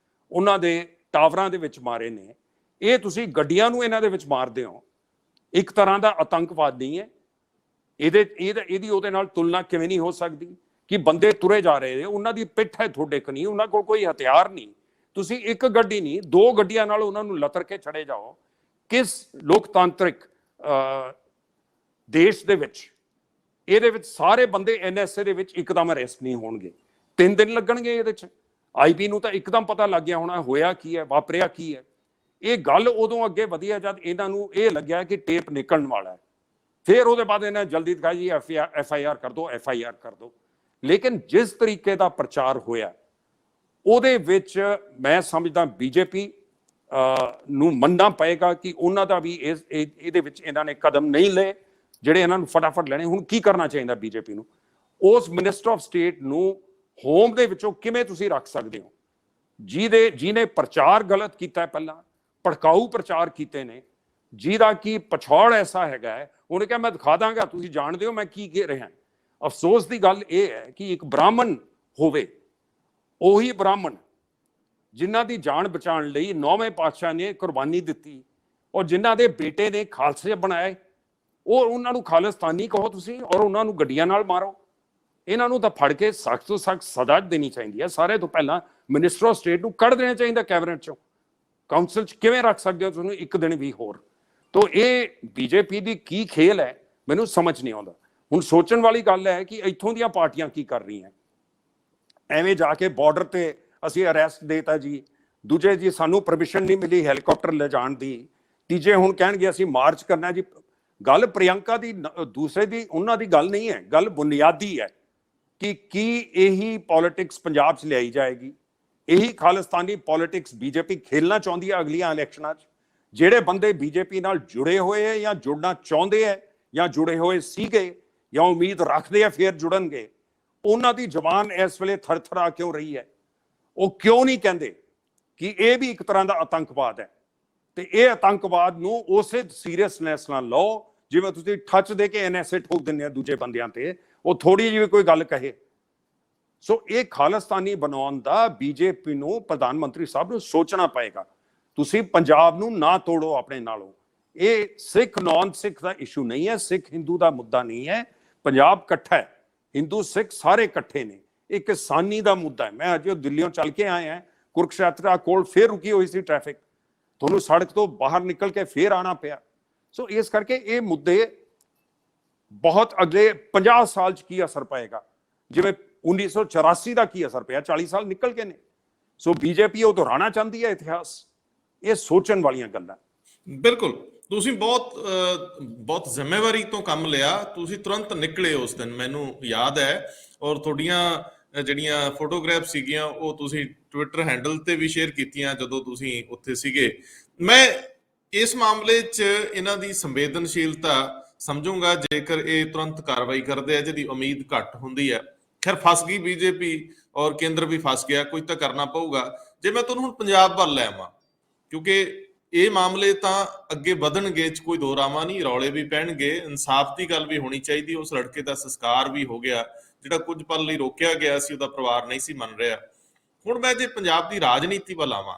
ਉਹਨਾਂ ਦੇ ਟਾਵਰਾਂ ਦੇ ਵਿੱਚ ਮਾਰੇ ਨੇ, ਇਹ ਤੁਸੀਂ ਗੱਡੀਆਂ ਨੂੰ ਇਹਨਾਂ ਦੇ ਵਿੱਚ ਮਾਰਦੇ ਹੋ। ਇੱਕ ਤਰ੍ਹਾਂ ਦਾ ਆਤੰਕਵਾਦ ਨਹੀਂ ਹੈ ਇਹਦੀ ਉਹਦੇ ਨਾਲ ਤੁਲਨਾ ਕਿਵੇਂ ਨਹੀਂ ਹੋ ਸਕਦੀ ਕਿ ਬੰਦੇ ਤੁਰੇ ਜਾ ਰਹੇ ਨੇ, ਉਹਨਾਂ ਦੀ ਪਿੱਠ ਹੈ ਤੁਹਾਡੇ ਕਨੀ, ਉਹਨਾਂ ਕੋਲ ਕੋਈ ਹਥਿਆਰ ਨਹੀਂ, ਤੁਸੀਂ ਇੱਕ ਗੱਡੀ ਨਹੀਂ 2 ਗੱਡੀਆਂ ਨਾਲ ਉਹਨਾਂ ਨੂੰ ਲਤਰ ਕੇ ਛੜੇ ਜਾਓ। ਕਿਸ ਲੋਕਤਾਂਤਰਿਕ ਦੇਸ਼ ਦੇ ਵਿੱਚ ਇਹਦੇ ਵਿੱਚ ਸਾਰੇ ਬੰਦੇ NSA ਦੇ ਵਿੱਚ ਇੱਕਦਮ ਅਰੈਸਟ ਨਹੀਂ ਹੋਣਗੇ? 3 ਦਿਨ ਲੱਗਣਗੇ ਇਹਦੇ 'ਚ। IP ਨੂੰ ਤਾਂ ਇੱਕਦਮ ਪਤਾ ਲੱਗ ਗਿਆ ਹੋਣਾ ਹੋਇਆ ਕੀ ਹੈ, ਵਾਪਰਿਆ ਕੀ ਹੈ। ਇਹ ਗੱਲ ਉਦੋਂ ਅੱਗੇ ਵਧੀ ਹੈ ਜਦ ਇਹਨਾਂ ਨੂੰ ਇਹ ਲੱਗਿਆ ਕਿ ਟੇਪ ਨਿਕਲਣ ਵਾਲਾ ਹੈ। ਫਿਰ ਉਹਦੇ ਬਾਅਦ ਇਹਨਾਂ ਜਲਦੀ ਦਿਖਾਇਆ ਜੀ FIR ਕਰ ਦਿਓ, FIR ਕਰ ਦਿਓ। ਲੇਕਿਨ ਜਿਸ ਤਰੀਕੇ ਦਾ ਪ੍ਰਚਾਰ ਹੋਇਆ ਉਹਦੇ ਵਿੱਚ ਮੈਂ ਸਮਝਦਾ BJP ਨੂੰ ਮੰਨਣਾ ਪਏਗਾ ਕਿ ਉਹਨਾਂ ਦਾ ਵੀ ਇਹਦੇ ਵਿੱਚ ਇਹਨਾਂ ਨੇ ਕਦਮ ਨਹੀਂ ਲਏ ਜਿਹੜੇ ਇਹਨਾਂ ਨੂੰ ਫਟਾਫਟ ਲੈਣੇ। ਹੁਣ ਕੀ ਕਰਨਾ ਚਾਹੀਦਾ BJP ਨੂੰ? ਉਸ ਮਿਨਿਸਟਰ ਆਫ ਸਟੇਟ ਨੂੰ ਹੋਮ ਦੇ ਵਿੱਚੋਂ ਕਿਵੇਂ ਤੁਸੀਂ ਰੱਖ ਸਕਦੇ ਹੋ ਜਿਹਨੇ ਪ੍ਰਚਾਰ ਗਲਤ ਕੀਤਾ, ਪਹਿਲਾਂ ਭੜਕਾਊ ਪ੍ਰਚਾਰ ਕੀਤੇ ਨੇ, ਜਿਹਦਾ ਕੀ ਪਛਾੜ ਐਸਾ ਹੈਗਾ ਹੈ। ਉਹਨੇ ਕਿਹਾ ਮੈਂ ਦਿਖਾ ਦਾਂਗਾ, ਤੁਸੀਂ ਜਾਣਦੇ ਹੋ ਮੈਂ ਕੀ ਕਹਿ ਰਿਹਾ। ਅਫਸੋਸ ਦੀ ਗੱਲ ਇਹ ਹੈ ਕਿ ਇੱਕ ਬ੍ਰਾਹਮਣ ਹੋਵੇ, ਉਹੀ ਬ੍ਰਾਹਮਣ ਜਿਨ੍ਹਾਂ ਦੀ ਜਾਨ ਬਚਾਉਣ ਲਈ 9ਵੇਂ ਪਾਤਸ਼ਾਹ ਨੇ ਕੁਰਬਾਨੀ ਦਿੱਤੀ ਔਰ ਜਿਨ੍ਹਾਂ ਦੇ ਬੇਟੇ ਨੇ ਖਾਲਸੇ ਬਣਾਏ, ਉਹਨਾਂ ਨੂੰ ਖਾਲਿਸਤਾਨੀ ਕਹੋ ਤੁਸੀਂ ਔਰ ਉਹਨਾਂ ਨੂੰ ਗੱਡੀਆਂ ਨਾਲ ਮਾਰੋ। ਇਹਨਾਂ ਨੂੰ ਤਾਂ ਫੜ ਕੇ ਸਖਤ ਤੋਂ ਸਖਤ ਸਜ਼ਾ ਦੇਣੀ ਚਾਹੀਦੀ ਹੈ। ਸਾਰੇ ਤੋਂ ਪਹਿਲਾਂ ਮਿਨਿਸਟਰ ਆਫ ਸਟੇਟ ਨੂੰ ਕੱਢ ਦੇਣਾ ਚਾਹੀਦਾ ਕੈਬਨਿਟ ਚੋਂ। ਕਾਉਂਸਲ 'ਚ ਕਿਵੇਂ ਰੱਖ ਸਕਦੇ ਹੋ ਤੁਹਾਨੂੰ ਇੱਕ ਦਿਨ ਵੀ ਹੋਰ? ਤਾਂ ਇਹ BJP ਦੀ ਕੀ ਖੇਲ ਹੈ ਮੈਨੂੰ ਸਮਝ ਨਹੀਂ ਆਉਂਦਾ। ਹੁਣ ਸੋਚਣ ਵਾਲੀ ਗੱਲ ਹੈ ਕਿ ਇੱਥੋਂ ਦੀਆਂ ਪਾਰਟੀਆਂ ਕੀ ਕਰ ਰਹੀਆਂ। ਐਵੇਂ ਜਾ ਕੇ ਬਾਰਡਰ ਤੇ ਅਸੀਂ ਅਰੈਸਟ ਦੇਤਾ ਜੀ, ਦੂਜੇ ਜੀ ਸਾਨੂੰ ਪਰਮਿਸ਼ਨ ਨਹੀਂ ਮਿਲੀ ਹੈਲੀਕਾਪਟਰ ਲੈ ਜਾਣ ਦੀ, ਤੀਜੇ ਹੁਣ ਕਹਿਣਗੇ ਅਸੀਂ ਮਾਰਚ ਕਰਨਾ ਜੀ। ਗੱਲ ਪ੍ਰਿਯੰਕਾ ਦੀ ਦੂਸਰੇ ਦੀ ਉਹਨਾਂ ਦੀ ਗੱਲ ਨਹੀਂ ਹੈ, ਗੱਲ ਬੁਨਿਆਦੀ ਹੈ ਕਿ ਕੀ ਇਹੀ ਪੋਲਿਟਿਕਸ ਪੰਜਾਬ 'ਚ ਲਿਆਈ ਜਾਏਗੀ? ਇਹੀ ਖਾਲਿਸਤਾਨੀ ਪੋਲਿਟਿਕਸ BJP ਖੇਲਣਾ ਚਾਹੁੰਦੀ ਹੈ ਅਗਲੀਆਂ ਇਲੈਕਸ਼ਨਾਂ 'ਚ? ਜਿਹੜੇ ਬੰਦੇ BJP ਨਾਲ ਜੁੜੇ ਹੋਏ ਹੈ ਜਾਂ ਜੁੜਨਾ ਚਾਹੁੰਦੇ ਹੈ ਜਾਂ ਜੁੜੇ ਹੋਏ ਸੀਗੇ ਜਾਂ ਉਮੀਦ ਰੱਖਦੇ ਆ ਫਿਰ ਜੁੜਨਗੇ, ਉਹਨਾਂ ਦੀ ਜ਼ਬਾਨ ਇਸ ਵੇਲੇ ਥਰਥਰਾ ਕਿਉਂ ਰਹੀ ਹੈ? ਉਹ ਕਿਉਂ ਨਹੀਂ ਕਹਿੰਦੇ ਕਿ ਇਹ ਵੀ ਇੱਕ ਤਰ੍ਹਾਂ ਦਾ ਆਤੰਕਵਾਦ ਹੈ? ਤੇ ਇਹ ਆਤੰਕਵਾਦ ਨੂੰ ਉਸੇ ਸੀਰੀਅਸਨੈਸ ਨਾਲ ਲਓ ਜਿਵੇਂ ਤੁਸੀਂ ਠੱਚ ਦੇ ਕੇ NSA ਠੋਕ ਦਿੰਦੇ ਆ ਦੂਜੇ ਬੰਦਿਆਂ ਤੇ, ਉਹ ਥੋੜੀ ਜਿਹੀ ਕੋਈ ਗੱਲ ਕਹੇ। ਸੋ ਇਹ ਖਾਲਿਸਤਾਨੀ ਬਣਾਉਣ ਦਾ BJP ਨੂੰ, ਪ੍ਰਧਾਨ ਮੰਤਰੀ ਸਾਹਿਬ ਨੂੰ ਸੋਚਣਾ ਪਏਗਾ। ਤੁਸੀਂ ਪੰਜਾਬ ਨੂੰ ਨਾ ਤੋੜੋ ਆਪਣੇ ਨਾਲੋਂ। ਇਹ ਸਿੱਖ ਨੌਨ ਸਿੱਖ ਦਾ ਇਸ਼ੂ ਨਹੀਂ ਹੈ, ਸਿੱਖ ਹਿੰਦੂ ਦਾ ਮੁੱਦਾ ਨਹੀਂ ਹੈ। ਪੰਜਾਬ ਇਕੱਠਾ ਹੈ, ਹਿੰਦੂ ਸਿੱਖ ਸਾਰੇ ਇਕੱਠੇ ਨੇ। ਇਹ ਕਿਸਾਨੀ ਦਾ ਮੁੱਦਾ ਹੈ। ਮੈਂ ਅੱਜ ਦਿੱਲੀੋਂ ਚੱਲ ਕੇ ਆਇਆ, ਕੁਰਕਸ਼ੇਤਰ ਕੋਲ ਫੇਰ ਰੁਕੀ ਹੋਈ ਸੀ ਟ੍ਰੈਫਿਕ, ਤੁਹਾਨੂੰ ਸੜਕ ਤੋਂ ਬਾਹਰ ਨਿਕਲ ਕੇ ਫੇਰ ਆਣਾ ਪਿਆ। ਸੋ ਇਸ ਕਰਕੇ ਇਹ ਮੁੱਦੇ ਬਹੁਤ ਅਗਲੇ 50 ਸਾਲ 'ਚ ਕੀ ਅਸਰ ਪਏਗਾ, ਜਿਵੇਂ 1984 ਦਾ ਕੀ ਅਸਰ ਪਿਆ, 40 ਸਾਲ ਨਿਕਲ ਗਏ ਨੇ। ਸੋ BJP ਉਹ ਦੁਹਰਾਉਣਾ ਚਾਹੁੰਦੀ ਹੈ ਇਤਿਹਾਸ। ਇਹ ਸੋਚਣ ਵਾਲੀਆਂ ਗੱਲਾਂ। ਬਿਲਕੁਲ, ਤੁਸੀਂ ਬਹੁਤ ਜ਼ਿੰਮੇਵਾਰੀ ਤੋਂ ਕੰਮ ਲਿਆ। ਤੁਸੀਂ ਤੁਰੰਤ ਨਿਕਲੇ ਉਸ ਦਿਨ, ਮੈਨੂੰ ਯਾਦ ਹੈ। ਔਰ ਤੁਹਾਡੀਆਂ ਜਿਹੜੀਆਂ ਫੋਟੋਗ੍ਰਾਫ ਸੀਗੀਆਂ ਉਹ ਤੁਸੀਂ ਟਵਿੱਟਰ ਹੈਂਡਲ ਤੇ ਵੀ ਸ਼ੇਅਰ ਕੀਤੀਆਂ ਜਦੋਂ ਤੁਸੀਂ ਉੱਥੇ ਸੀਗੇ। ਮੈਂ ਇਸ ਮਾਮਲੇ 'ਚ ਇਹਨਾਂ ਦੀ ਸੰਵੇਦਨਸ਼ੀਲਤਾ ਸਮਝੂੰਗਾ ਜੇਕਰ ਇਹ ਤੁਰੰਤ ਕਾਰਵਾਈ ਕਰਦੇ ਆ, ਜਿਹਦੀ ਉਮੀਦ ਘੱਟ ਹੁੰਦੀ ਹੈ। ਖੈਰ ਫਸ ਗਈ BJP ਔਰ ਕੇਂਦਰ ਵੀ ਫਸ ਗਿਆ, ਕੁਝ ਤਾਂ ਕਰਨਾ ਪਊਗਾ। ਜੇ ਮੈਂ ਤੁਹਾਨੂੰ ਹੁਣ ਪੰਜਾਬ ਵੱਲ ਲੈ ਆਵਾਂ, ਕਿਉਂਕਿ ਇਹ ਮਾਮਲੇ ਤਾਂ ਅੱਗੇ ਵਧਣਗੇ, ਚ ਕੋਈ ਦੋ ਰਾਵਾਂ ਨਹੀਂ, ਰੌਲੇ ਵੀ ਪੈਣਗੇ, ਇਨਸਾਫ ਦੀ ਗੱਲ ਵੀ ਹੋਣੀ ਚਾਹੀਦੀ। ਉਸ ਲੜਕੇ ਦਾ ਸੰਸਕਾਰ ਵੀ ਹੋ ਗਿਆ ਜਿਹੜਾ ਕੁਝ ਪਲ ਲਈ ਰੋਕਿਆ ਗਿਆ ਸੀ, ਉਹਦਾ ਪਰਿਵਾਰ ਨਹੀਂ ਸੀ ਮੰਨ ਰਿਹਾ। ਹੁਣ ਮੈਂ ਜੇ ਪੰਜਾਬ ਦੀ ਰਾਜਨੀਤੀ ਵੱਲ ਆਵਾਂ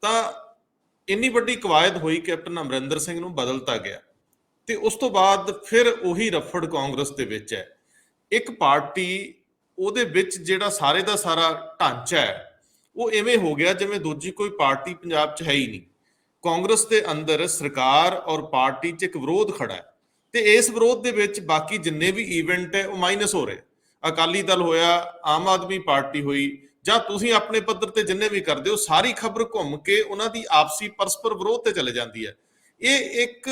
ਤਾਂ ਇੰਨੀ ਵੱਡੀ ਕਵਾਇਦ ਹੋਈ, ਕੈਪਟਨ ਅਮਰਿੰਦਰ ਸਿੰਘ ਨੂੰ ਬਦਲਤਾ ਗਿਆ ਤੇ ਉਸ ਤੋਂ ਬਾਅਦ ਫਿਰ ਉਹੀ ਰਫੜ ਕਾਂਗਰਸ ਦੇ ਵਿੱਚ ਹੈ। ਇੱਕ ਪਾਰਟੀ, ਉਹਦੇ ਵਿੱਚ ਜਿਹੜਾ ਸਾਰੇ ਦਾ ਸਾਰਾ ਢਾਂਚਾ ਹੈ ਉਹ ਇਵੇਂ ਹੋ ਗਿਆ ਜਿਵੇਂ ਦੂਜੀ ਕੋਈ ਪਾਰਟੀ ਪੰਜਾਬ 'ਚ ਹੈ ਹੀ ਨਹੀਂ। ਕਾਂਗਰਸ ਦੇ ਅੰਦਰ ਸਰਕਾਰ ਔਰ ਪਾਰਟੀ 'ਚ ਇੱਕ ਵਿਰੋਧ ਖੜਾ ਹੈ ਤੇ ਇਸ ਵਿਰੋਧ ਦੇ ਵਿੱਚ ਬਾਕੀ ਜਿੰਨੇ ਵੀ ਇਵੈਂਟ ਹੈ ਉਹ ਮਾਈਨਸ ਹੋ ਰਹੇ। ਅਕਾਲੀ ਦਲ ਹੋਇਆ, ਆਮ ਆਦਮੀ ਪਾਰਟੀ ਹੋਈ, ਜਾਂ ਤੁਸੀਂ ਆਪਣੇ ਪੱਧਰ ਤੇ ਜਿੰਨੇ ਵੀ ਕਰਦੇ ਹੋ, ਸਾਰੀ ਖਬਰ ਘੁੰਮ ਕੇ ਉਹਨਾਂ ਦੀ ਆਪਸੀ ਪਰਸਪਰ ਵਿਰੋਧ ਤੇ ਚਲੇ ਜਾਂਦੀ ਹੈ। ਇਹ ਇੱਕ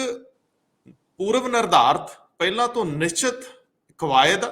ਪੂਰਵ ਨਿਰਧਾਰਤ, ਪਹਿਲਾਂ ਤੋਂ ਨਿਸ਼ਚਿਤ ਕਵਾਇਦ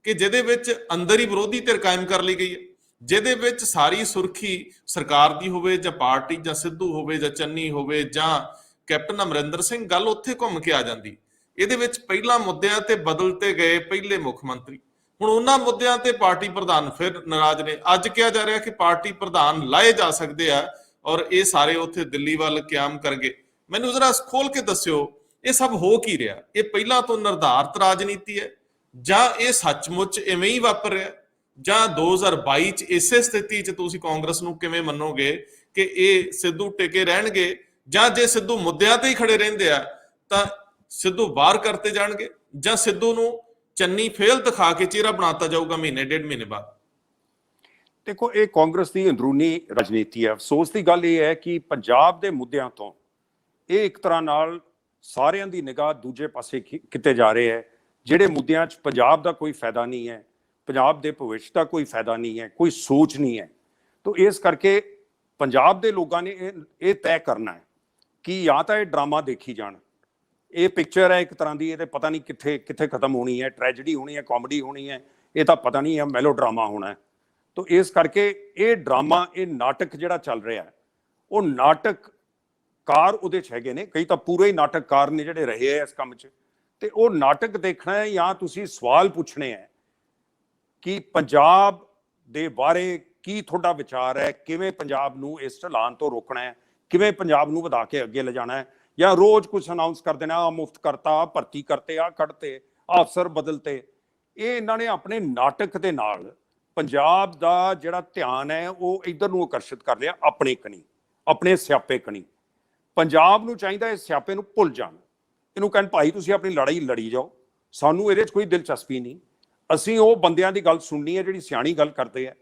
ਕਿ ਜਿਹਦੇ ਵਿੱਚ ਅੰਦਰ ਹੀ ਵਿਰੋਧੀ ਧਿਰ ਕਾਇਮ ਕਰ ਲਈ ਗਈ ਹੈ, ਜਿਹਦੇ ਵਿੱਚ ਸਾਰੀ ਸੁਰਖੀ ਸਰਕਾਰ ਦੀ ਹੋਵੇ ਜਾਂ ਪਾਰਟੀ ਜਾਂ ਸਿੱਧੂ ਹੋਵੇ ਜਾਂ ਚੰਨੀ ਹੋਵੇ ਜਾਂ ਕੈਪਟਨ ਅਮਰਿੰਦਰ ਸਿੰਘ, ਗੱਲ ਉੱਥੇ ਘੁੰਮ ਕੇ ਆ ਜਾਂਦੀ। ਇਹਦੇ ਵਿੱਚ ਪਹਿਲਾਂ ਮੁੱਦਿਆਂ ਤੇ ਬਦਲਤੇ ਗਏ ਪਹਿਲੇ ਮੁੱਖ ਮੰਤਰੀ, ਹੁਣ ਉਹਨਾਂ ਮੁੱਦਿਆਂ ਤੇ ਪਾਰਟੀ ਪ੍ਰਧਾਨ ਫਿਰ ਨਾਰਾਜ਼ ਨੇ। ਅੱਜ ਕਿਹਾ ਜਾ ਰਿਹਾ ਕਿ ਪਾਰਟੀ ਪ੍ਰਧਾਨ ਲਾਏ ਜਾ ਸਕਦੇ ਆ ਔਰ ਇਹ ਸਾਰੇ ਉੱਥੇ ਦਿੱਲੀ ਵੱਲ ਕਿਆਮ ਕਰਨਗੇ। ਮੈਨੂੰ ਜ਼ਰਾ ਖੋਲ ਕੇ ਦੱਸਿਓ ਇਹ ਸਭ ਹੋ ਕੀ ਰਿਹਾ? ਇਹ ਪਹਿਲਾਂ ਤੋਂ ਨਿਰਧਾਰਤ ਰਾਜਨੀਤੀ ਹੈ ਜਾਂ ਇਹ ਸੱਚਮੁੱਚ ਇਵੇਂ ਹੀ ਵਾਪਰ ਰਿਹਾ? ਜਾਂ 2022 ਚ ਇਸੇ ਸਥਿਤੀ ਚ ਤੁਸੀਂ ਕਾਂਗਰਸ ਨੂੰ ਕਿਵੇਂ ਮੰਨੋਗੇ ਕਿ ਇਹ ਸਿੱਧੂ ਟਿਕੇ ਰਹਿਣਗੇ, ਜਾਂ ਜੇ ਸਿੱਧੂ ਮੁੱਦਿਆਂ ਤੇ ਹੀ ਖੜੇ ਰਹਿੰਦੇ ਆ ਤਾਂ ਸਿੱਧੂ ਬਾਹਰ ਕਰਤੇ ਜਾਣਗੇ, ਜਾਂ ਸਿੱਧੂ ਨੂੰ ਚੰਨੀ ਫੇਲ ਦਿਖਾ ਕੇ ਚਿਹਰਾ ਬਣਾਤਾ ਜਾਊਗਾ ਮਹੀਨੇ ਡੇਢ ਮਹੀਨੇ ਬਾਅਦ? ਦੇਖੋ, ਇਹ ਕਾਂਗਰਸ ਦੀ ਅੰਦਰੂਨੀ ਰਾਜਨੀਤੀ ਹੈ। ਅਫਸੋਸ ਦੀ ਗੱਲ ਇਹ ਹੈ ਕਿ ਪੰਜਾਬ ਦੇ ਮੁੱਦਿਆਂ ਤੋਂ ਇਹ ਇੱਕ ਤਰ੍ਹਾਂ ਨਾਲ ਸਾਰਿਆਂ ਦੀ ਨਿਗਾਹ ਦੂਜੇ ਪਾਸੇ ਕਿਤੇ ਜਾ ਰਹੇ ਹੈ। ਜਿਹੜੇ ਮੁੱਦਿਆਂ 'ਚ ਪੰਜਾਬ ਦਾ ਕੋਈ ਫਾਇਦਾ ਨਹੀਂ ਹੈ, ਪੰਜਾਬ ਦੇ ਭਵਿੱਖ ਦਾ ਕੋਈ ਫਾਇਦਾ ਨਹੀਂ ਹੈ, ਕੋਈ ਸੋਚ ਨਹੀਂ ਹੈ, ਤਾਂ ਇਸ ਕਰਕੇ ਪੰਜਾਬ ਦੇ ਲੋਕਾਂ ਨੇ ਇਹ ਤੈਅ ਕਰਨਾ ਹੈ ਕਿ ਜਾਂ ਤਾਂ ਇਹ ਡਰਾਮਾ ਦੇਖੀ ਜਾਣ, ਇਹ ਪਿਕਚਰ ਹੈ ਇੱਕ ਤਰ੍ਹਾਂ ਦੀ, ਇਹ ਤੇ ਪਤਾ ਨਹੀਂ ਕਿੱਥੇ ਕਿੱਥੇ ਖਤਮ ਹੋਣੀ ਹੈ, ਟ੍ਰੈਜਡੀ ਹੋਣੀ ਹੈ, ਕਾਮੇਡੀ ਹੋਣੀ ਹੈ, ਇਹ ਤਾਂ ਪਤਾ ਨਹੀਂ ਹੈ, ਮੈਲੋ ਡਰਾਮਾ ਹੋਣਾ ਹੈ। ਤਾਂ ਇਸ ਕਰਕੇ ਇਹ ਡਰਾਮਾ, ਇਹ ਨਾਟਕ ਜਿਹੜਾ ਚੱਲ ਰਿਹਾ ਹੈ, ਉਹ ਨਾਟਕਕਾਰ ਉਹਦੇ 'ਚ ਹੈਗੇ ਨੇ, ਕਈ ਤਾਂ ਪੂਰੇ ਹੀ ਨਾਟਕਕਾਰ ਨੇ ਜਿਹੜੇ ਰਹੇ ਆ ਇਸ ਕੰਮ 'ਚ, ਤੇ ਉਹ ਨਾਟਕ ਦੇਖਣਾ ਹੈ ਜਾਂ ਤੁਸੀਂ ਸਵਾਲ ਪੁੱਛਣੇ ਹੈ ਕਿ ਪੰਜਾਬ ਦੇ ਬਾਰੇ ਕੀ ਤੁਹਾਡਾ ਵਿਚਾਰ ਹੈ, ਕਿਵੇਂ ਪੰਜਾਬ ਨੂੰ ਇਸ ਢਲਾਨ ਤੋਂ ਰੋਕਣਾ ਹੈ, ਕਿਵੇਂ ਪੰਜਾਬ ਨੂੰ ਵਧਾ ਕੇ ਅੱਗੇ ਲਿਜਾਣਾ ਹੈ, ਜਾਂ ਰੋਜ਼ ਕੁਝ ਅਨਾਉਂਸ ਕਰ ਦੇਣਾ, ਆ ਮੁਫਤ ਕਰਤਾ, ਭਰਤੀ ਕਰਤੇ, ਆ ਕੱਢਤੇ, ਅਫਸਰ ਬਦਲਤੇ। ਇਹ ਇਹਨਾਂ ਨੇ ਆਪਣੇ ਨਾਟਕ ਦੇ ਨਾਲ ਪੰਜਾਬ ਦਾ ਜਿਹੜਾ ਧਿਆਨ ਹੈ ਉਹ ਇੱਧਰ ਨੂੰ ਆਕਰਸ਼ਿਤ ਕਰ ਲਿਆ, ਆਪਣੇ ਕਣੀ, ਆਪਣੇ ਸਿਆਪੇ ਕਣੀ। ਪੰਜਾਬ ਨੂੰ ਚਾਹੀਦਾ ਇਸ ਸਿਆਪੇ ਨੂੰ ਭੁੱਲ ਜਾਣ, ਇਹਨੂੰ ਕਹਿਣ ਭਾਈ ਤੁਸੀਂ ਆਪਣੀ ਲੜਾਈ ਲੜੀ ਜਾਓ, ਸਾਨੂੰ ਇਹਦੇ 'ਚ ਕੋਈ ਦਿਲਚਸਪੀ ਨਹੀਂ। ਅਸੀਂ ਉਹ ਬੰਦਿਆਂ ਦੀ ਗੱਲ ਸੁਣਨੀ ਹੈ ਜਿਹੜੀ ਸਿਆਣੀ ਗੱਲ ਕਰਦੇ ਆ,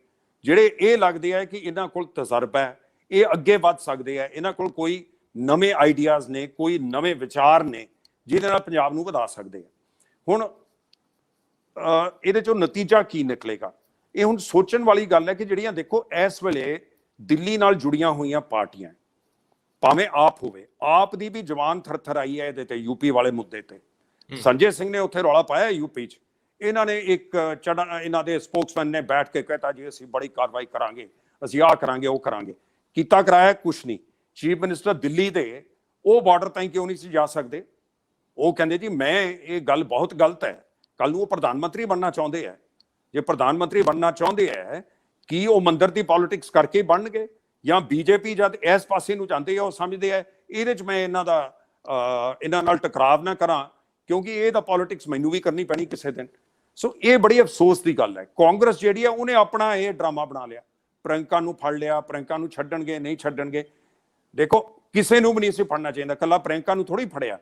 ਜਿਹੜੇ ਇਹ ਲੱਗਦੇ ਆ ਕਿ ਇਹਨਾਂ ਕੋਲ ਤਜਰਬਾ ਹੈ, ਇਹ ਅੱਗੇ ਵੱਧ ਸਕਦੇ ਆ, ਇਹਨਾਂ ਕੋਲ ਕੋਈ ਨਵੇਂ ਆਈਡੀਆਜ਼ ਨੇ, ਕੋਈ ਨਵੇਂ ਵਿਚਾਰ ਨੇ ਜਿਹਦੇ ਨਾਲ ਪੰਜਾਬ ਨੂੰ ਵਧਾ ਸਕਦੇ ਆ। ਹੁਣ ਇਹਦੇ 'ਚੋਂ ਨਤੀਜਾ ਕੀ ਨਿਕਲੇਗਾ, ਇਹ ਹੁਣ ਸੋਚਣ ਵਾਲੀ ਗੱਲ ਹੈ ਕਿ ਜਿਹੜੀਆਂ ਦੇਖੋ ਇਸ ਵੇਲੇ ਦਿੱਲੀ ਨਾਲ ਜੁੜੀਆਂ ਹੋਈਆਂ ਪਾਰਟੀਆਂ, ਭਾਵੇਂ ਆਪ ਹੋਵੇ, ਆਪ ਦੀ ਵੀ ਜਵਾਨ ਥਰਥਰ ਆਈ ਹੈ ਇਹਦੇ ਤੇ, ਯੂਪੀ ਵਾਲੇ ਮੁੱਦੇ ਤੇ। ਸੰਜੇ ਸਿੰਘ ਨੇ ਉੱਥੇ ਰੌਲਾ ਪਾਇਆ ਯੂਪੀ 'ਚ, ਇਹਨਾਂ ਨੇ ਇੱਕ ਇਹਨਾਂ ਦੇ ਸਪੋਕਸਮੈਨ ਨੇ ਬੈਠ ਕੇ ਕਹਿਤਾ ਜੀ ਅਸੀਂ ਬੜੀ ਕਾਰਵਾਈ ਕਰਾਂਗੇ, ਅਸੀਂ ਆਹ ਕਰਾਂਗੇ, ਉਹ ਕਰਾਂਗੇ। ਕੀਤਾ ਕਰਾਇਆ ਕੁਛ ਨਹੀਂ। ਚੀਫ ਮਿਨਿਸਟਰ ਦਿੱਲੀ ਦੇ ਉਹ ਬਾਰਡਰ ਤਾਈਂ ਕਿਉਂ ਨਹੀਂ ਸੀ ਜਾ ਸਕਦੇ? ਉਹ ਕਹਿੰਦੇ ਜੀ ਮੈਂ ਇਹ ਗੱਲ ਬਹੁਤ ਗਲਤ ਹੈ। ਕੱਲ ਨੂੰ ਉਹ ਪ੍ਰਧਾਨ ਮੰਤਰੀ ਬਣਨਾ ਚਾਹੁੰਦੇ ਹੈ, ਜੇ ਪ੍ਰਧਾਨ ਮੰਤਰੀ ਬਣਨਾ ਚਾਹੁੰਦੇ ਹੈ ਕੀ ਉਹ ਮੰਦਰ ਦੀ ਪੋਲਿਟਿਕਸ ਕਰਕੇ ਬਣਨਗੇ? ਜਾਂ ਬੀਜੇਪੀ ਜਦ ਇਸ ਪਾਸੇ ਨੂੰ ਜਾਂਦੇ ਆ, ਉਹ ਸਮਝਦੇ ਆ ਇਹਦੇ 'ਚ ਮੈਂ ਇਹਨਾਂ ਨਾਲ ਟਕਰਾਵ ਨਾ ਕਰਾਂ ਕਿਉਂਕਿ ਇਹ ਤਾਂ ਪੋਲਿਟਿਕਸ ਮੈਨੂੰ ਵੀ ਕਰਨੀ ਪੈਣੀ ਕਿਸੇ ਦਿਨ। ਸੋ ਇਹ ਬੜੀ ਅਫਸੋਸ ਦੀ ਗੱਲ ਹੈ। ਕਾਂਗਰਸ ਜਿਹੜੀ ਆ ਉਹਨੇ ਆਪਣਾ ਇਹ ਡਰਾਮਾ ਬਣਾ ਲਿਆ, ਪ੍ਰਿਯੰਕਾ ਨੂੰ ਫੜ ਲਿਆ, ਪ੍ਰਿਯੰਕਾ ਨੂੰ ਛੱਡਣਗੇ ਨਹੀਂ ਛੱਡਣਗੇ। ਦੇਖੋ ਕਿਸੇ ਨੂੰ ਵੀ ਨਹੀਂ ਸੀ ਫੜਨਾ ਚਾਹੀਦਾ, ਕੱਲਾ ਪ੍ਰਿਯੰਕਾ ਨੂੰ ਥੋੜੀ ਫੜਿਆ,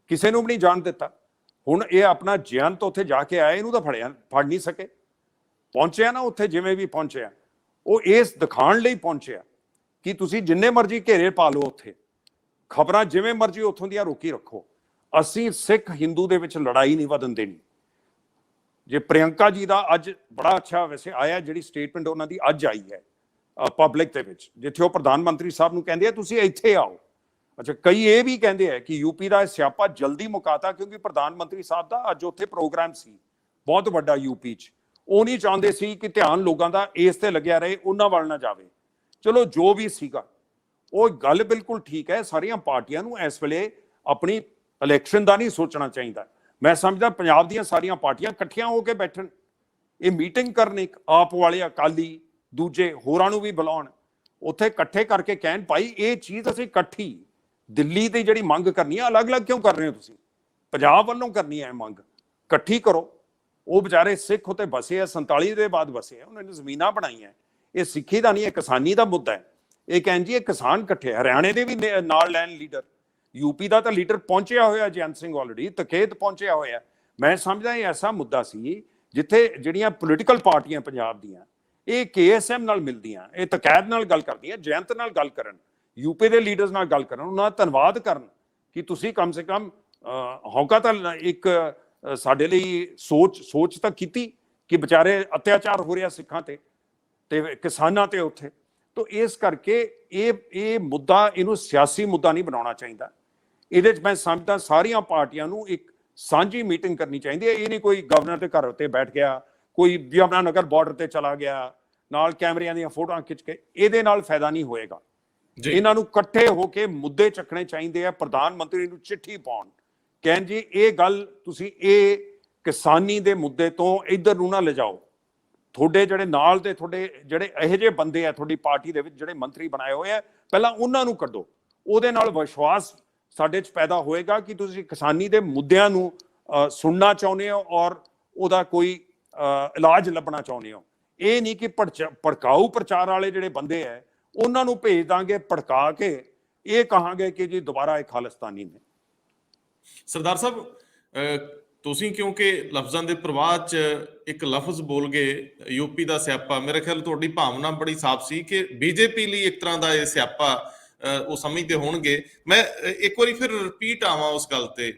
ਕਿਸੇ ਨੂੰ ਵੀ ਨਹੀਂ ਜਾਣ ਦਿੱਤਾ। ਹੁਣ ਇਹ ਆਪਣਾ ਜਯੰਤ ਉੱਥੇ ਜਾ ਕੇ ਆਇਆ, ਇਹਨੂੰ ਤਾਂ ਫੜ ਨਹੀਂ ਸਕੇ। ਪਹੁੰਚਿਆ ਨਾ ਉੱਥੇ ਜਿਵੇਂ ਵੀ ਪਹੁੰਚਿਆ, ਉਹ ਇਸ ਦਿਖਾਉਣ ਲਈ ਪਹੁੰਚਿਆ ਕਿ ਤੁਸੀਂ ਜਿੰਨੇ ਮਰਜ਼ੀ ਘੇਰੇ ਪਾ ਲਓ, ਉੱਥੇ ਖਬਰਾਂ ਜਿਵੇਂ ਮਰਜ਼ੀ ਉੱਥੋਂ ਦੀਆਂ ਰੋਕੀ ਰੱਖੋ, ਅਸੀਂ ਸਿੱਖ ਹਿੰਦੂ ਦੇ ਵਿੱਚ ਲੜਾਈ ਨਹੀਂ ਵਧਣ ਦੇਣੀ। ਜੇ ਪ੍ਰਿਯੰਕਾ ਜੀ ਦਾ ਅੱਜ ਬੜਾ ਅੱਛਾ ਵੈਸੇ ਆਇਆ ਜਿਹੜੀ ਸਟੇਟਮੈਂਟ ਉਹਨਾਂ ਦੀ ਅੱਜ ਆਈ ਹੈ ਪਬਲਿਕ ਦੇ ਵਿੱਚ, ਜਿੱਥੇ ਉਹ ਪ੍ਰਧਾਨ ਮੰਤਰੀ ਸਾਹਿਬ ਨੂੰ ਕਹਿੰਦੇ ਆ ਤੁਸੀਂ ਇੱਥੇ ਆਓ। ਅੱਛਾ, ਕਈ ਇਹ ਵੀ ਕਹਿੰਦੇ ਆ ਕਿ ਯੂਪੀ ਦਾ ਸਿਆਪਾ ਜਲਦੀ ਮੁਕਾਤਾ ਕਿਉਂਕਿ ਪ੍ਰਧਾਨ ਮੰਤਰੀ ਸਾਹਿਬ ਦਾ ਅੱਜ ਉੱਥੇ ਪ੍ਰੋਗਰਾਮ ਸੀ ਬਹੁਤ ਵੱਡਾ ਯੂਪੀ 'ਚ, ਉਹ ਨਹੀਂ ਚਾਹੁੰਦੇ ਸੀ ਕਿ ਧਿਆਨ ਲੋਕਾਂ ਦਾ ਇਸ ਤੇ ਲੱਗਿਆ ਰਹੇ, ਉਹਨਾਂ ਵੱਲ ਨਾ ਜਾਵੇ। ਚਲੋ ਜੋ ਵੀ ਸੀਗਾ, ਉਹ ਗੱਲ ਬਿਲਕੁਲ ਠੀਕ ਹੈ। ਸਾਰੀਆਂ ਪਾਰਟੀਆਂ ਨੂੰ ਇਸ ਵੇਲੇ ਆਪਣੀ ਇਲੈਕਸ਼ਨ ਦਾ ਨਹੀਂ ਸੋਚਣਾ ਚਾਹੀਦਾ। ਮੈਂ ਸਮਝਦਾ ਪੰਜਾਬ ਦੀਆਂ ਸਾਰੀਆਂ ਪਾਰਟੀਆਂ ਇਕੱਠੀਆਂ ਹੋ ਕੇ ਬੈਠਣ, ਇਹ ਮੀਟਿੰਗ ਕਰਨ, ਇੱਕ ਆਪ ਵਾਲੇ, ਅਕਾਲੀ, ਦੂਜੇ ਹੋਰਾਂ ਨੂੰ ਵੀ ਬੁਲਾਉਣ, ਉੱਥੇ ਇਕੱਠੇ ਕਰਕੇ ਕਹਿਣ ਭਾਈ ਇਹ ਚੀਜ਼ ਅਸੀਂ ਇਕੱਠੀ ਦਿੱਲੀ ਦੀ ਜਿਹੜੀ ਮੰਗ ਕਰਨੀ ਹੈ, ਅਲੱਗ-ਅਲੱਗ ਕਿਉਂ ਕਰ ਰਹੇ ਹੋ ਤੁਸੀਂ? ਪੰਜਾਬ ਵੱਲੋਂ ਕਰਨੀ ਹੈ ਮੰਗ, ਇਕੱਠੀ ਕਰੋ। ਉਹ ਵਿਚਾਰੇ ਸਿੱਖ ਉੱਤੇ ਵਸੇ ਆ, 47 ਦੇ ਬਾਅਦ ਵਸੇ ਆ, ਉਹਨਾਂ ਨੇ ਜ਼ਮੀਨਾਂ ਬਣਾਈਆਂ। ਇਹ ਸਿੱਖੀ ਦਾ ਨਹੀਂ, ਇਹ ਕਿਸਾਨੀ ਦਾ ਮੁੱਦਾ ਹੈ। ਇਹ ਕਹਿਣ ਜੀ ਇਹ ਕਿਸਾਨ ਇਕੱਠੇ, ਹਰਿਆਣੇ ਦੇ ਵੀ ਨਾਲ ਲੈਣ ਲੀਡਰ, ਯੂਪੀ ਦਾ ਤਾਂ ਲੀਡਰ ਪਹੁੰਚਿਆ ਹੋਇਆ ਜੈਨ ਸਿੰਘ ਆਲਰੇਡੀ, ਤਕੇਤ ਪਹੁੰਚਿਆ ਹੋਇਆ। ਮੈਂ ਸਮਝਦਾ ਇਹ ਐਸਾ ਮੁੱਦਾ ਸੀ ਜਿੱਥੇ ਜਿਹੜੀਆਂ ਪੋਲੀਟੀਕਲ ਪਾਰਟੀਆਂ ਪੰਜਾਬ ਦੀਆਂ ਇਹ KSM ਨਾਲ ਮਿਲਦੀਆਂ, ਇਹ ਤਕੈਦ ਨਾਲ ਗੱਲ ਕਰਦੀਆਂ, ਜਯੰਤ ਨਾਲ ਗੱਲ ਕਰਨ, ਯੂਪੀ ਦੇ ਲੀਡਰਸ ਨਾਲ ਗੱਲ ਕਰਨ, ਉਹਨਾਂ ਦਾ ਧੰਨਵਾਦ ਕਰਨ ਕਿ ਤੁਸੀਂ ਕਮ ਸੇ ਕਮ ਹੌਕਾ ਤਾਂ ਇੱਕ ਸਾਡੇ ਲਈ ਸੋਚ ਤਾਂ ਕੀਤੀ ਕਿ ਵਿਚਾਰੇ ਅਤਿਆਚਾਰ ਹੋ ਰਿਹਾ ਸਿੱਖਾਂ ਤੇ ਕਿਸਾਨਾਂ ਤੇ ਉੱਥੇ। ਤਾਂ ਇਸ ਕਰਕੇ ਇਹ ਮੁੱਦਾ, ਇਹਨੂੰ ਸਿਆਸੀ ਮੁੱਦਾ ਨਹੀਂ ਬਣਾਉਣਾ ਚਾਹੀਦਾ। ਇਹਦੇ 'ਚ ਮੈਂ ਸਮਝਦਾ ਸਾਰੀਆਂ ਪਾਰਟੀਆਂ ਨੂੰ ਇੱਕ ਸਾਂਝੀ ਮੀਟਿੰਗ ਕਰਨੀ ਚਾਹੀਦੀ ਹੈ। ਇਹ ਨਹੀਂ ਕੋਈ ਗਵਰਨਰ ਦੇ ਘਰ ਉੱਤੇ ਬੈਠ ਗਿਆ, ਕੋਈ ਯਮੁਨਾ ਨਗਰ ਬਾਰਡਰ ਤੇ ਚਲਾ ਗਿਆ, ਨਾਲ ਕੈਮਰਿਆਂ ਦੀਆਂ ਫੋਟੋਆਂ ਖਿੱਚ ਕੇ, ਇਹਦੇ ਨਾਲ ਫਾਇਦਾ ਨਹੀਂ ਹੋਏਗਾ। ਇਹਨਾਂ ਨੂੰ ਇਕੱਠੇ ਹੋ ਕੇ ਮੁੱਦੇ ਚੱਕਣੇ ਚਾਹੀਦੇ ਆ, ਪ੍ਰਧਾਨ ਮੰਤਰੀ ਨੂੰ ਚਿੱਠੀ ਪਾਉਣ, ਕਹਿਣ ਜੀ ਇਹ ਗੱਲ ਤੁਸੀਂ ਇਹ ਕਿਸਾਨੀ ਦੇ ਮੁੱਦੇ ਤੋਂ ਇੱਧਰ ਨੂੰ ਨਾ ਲਿਜਾਓ। ਤੁਹਾਡੇ ਜਿਹੜੇ ਨਾਲ ਦੇ ਤੁਹਾਡੇ ਜਿਹੜੇ ਇਹੋ ਜਿਹੇ ਬੰਦੇ ਆ ਤੁਹਾਡੀ ਪਾਰਟੀ ਦੇ ਵਿੱਚ ਜਿਹੜੇ ਮੰਤਰੀ ਬਣਾਏ ਹੋਏ ਆ, ਪਹਿਲਾਂ ਉਹਨਾਂ ਨੂੰ ਕੱਢੋ, ਉਹਦੇ ਨਾਲ ਵਿਸ਼ਵਾਸ ਸਾਡੇ 'ਚ ਪੈਦਾ ਹੋਏਗਾ ਕਿ ਤੁਸੀਂ ਕਿਸਾਨੀ ਦੇ ਮੁੱਦਿਆਂ ਨੂੰ ਸੁਣਨਾ ਚਾਹੁੰਦੇ ਹੋ ਔਰ ਉਹਦਾ ਕੋਈ ਇਲਾਜ ਲੱਭਣਾ ਚਾਹੁੰਦੇ ਹੋ। ਇਹ ਨਹੀਂ ਕਿ ਭੜਕਾਊ ਪ੍ਰਚਾਰ ਵਾਲੇ ਜਿਹੜੇ ਬੰਦੇ ਹੈ ਉਹਨਾਂ ਨੂੰ ਭੇਜ ਦਾਂਗੇ ਭੜਕਾ ਕੇ ਇਹ ਕਹਾਂਗੇ ਕਿ ਜੀ ਦੁਬਾਰਾ ਇਹ ਖਾਲਿਸਤਾਨੀ ਨੇ। ਸਰਦਾਰ ਸਾਹਿਬ, ਤੁਸੀਂ ਕਿਉਂਕਿ ਲਫ਼ਜ਼ਾਂ ਦੇ ਪ੍ਰਵਾਹ 'ਚ ਇੱਕ ਲਫ਼ਜ਼ ਬੋਲ ਗਏ ਯੂਪੀ ਦਾ ਸਿਆਪਾ, ਮੇਰੇ ਖਿਆਲ ਤੁਹਾਡੀ ਭਾਵਨਾ ਬੜੀ ਸਾਫ਼ ਸੀ ਕਿ ਬੀਜੇਪੀ ਲਈ ਇੱਕ ਤਰ੍ਹਾਂ ਦਾ ਇਹ ਸਿਆਪਾ ਉਹ ਸਮਝਦੇ ਹੋਣਗੇ। ਮੈਂ ਇੱਕ ਵਾਰੀ ਫਿਰ ਰਿਪੀਟ ਆਵਾਂ ਉਸ ਗੱਲ ਤੇ।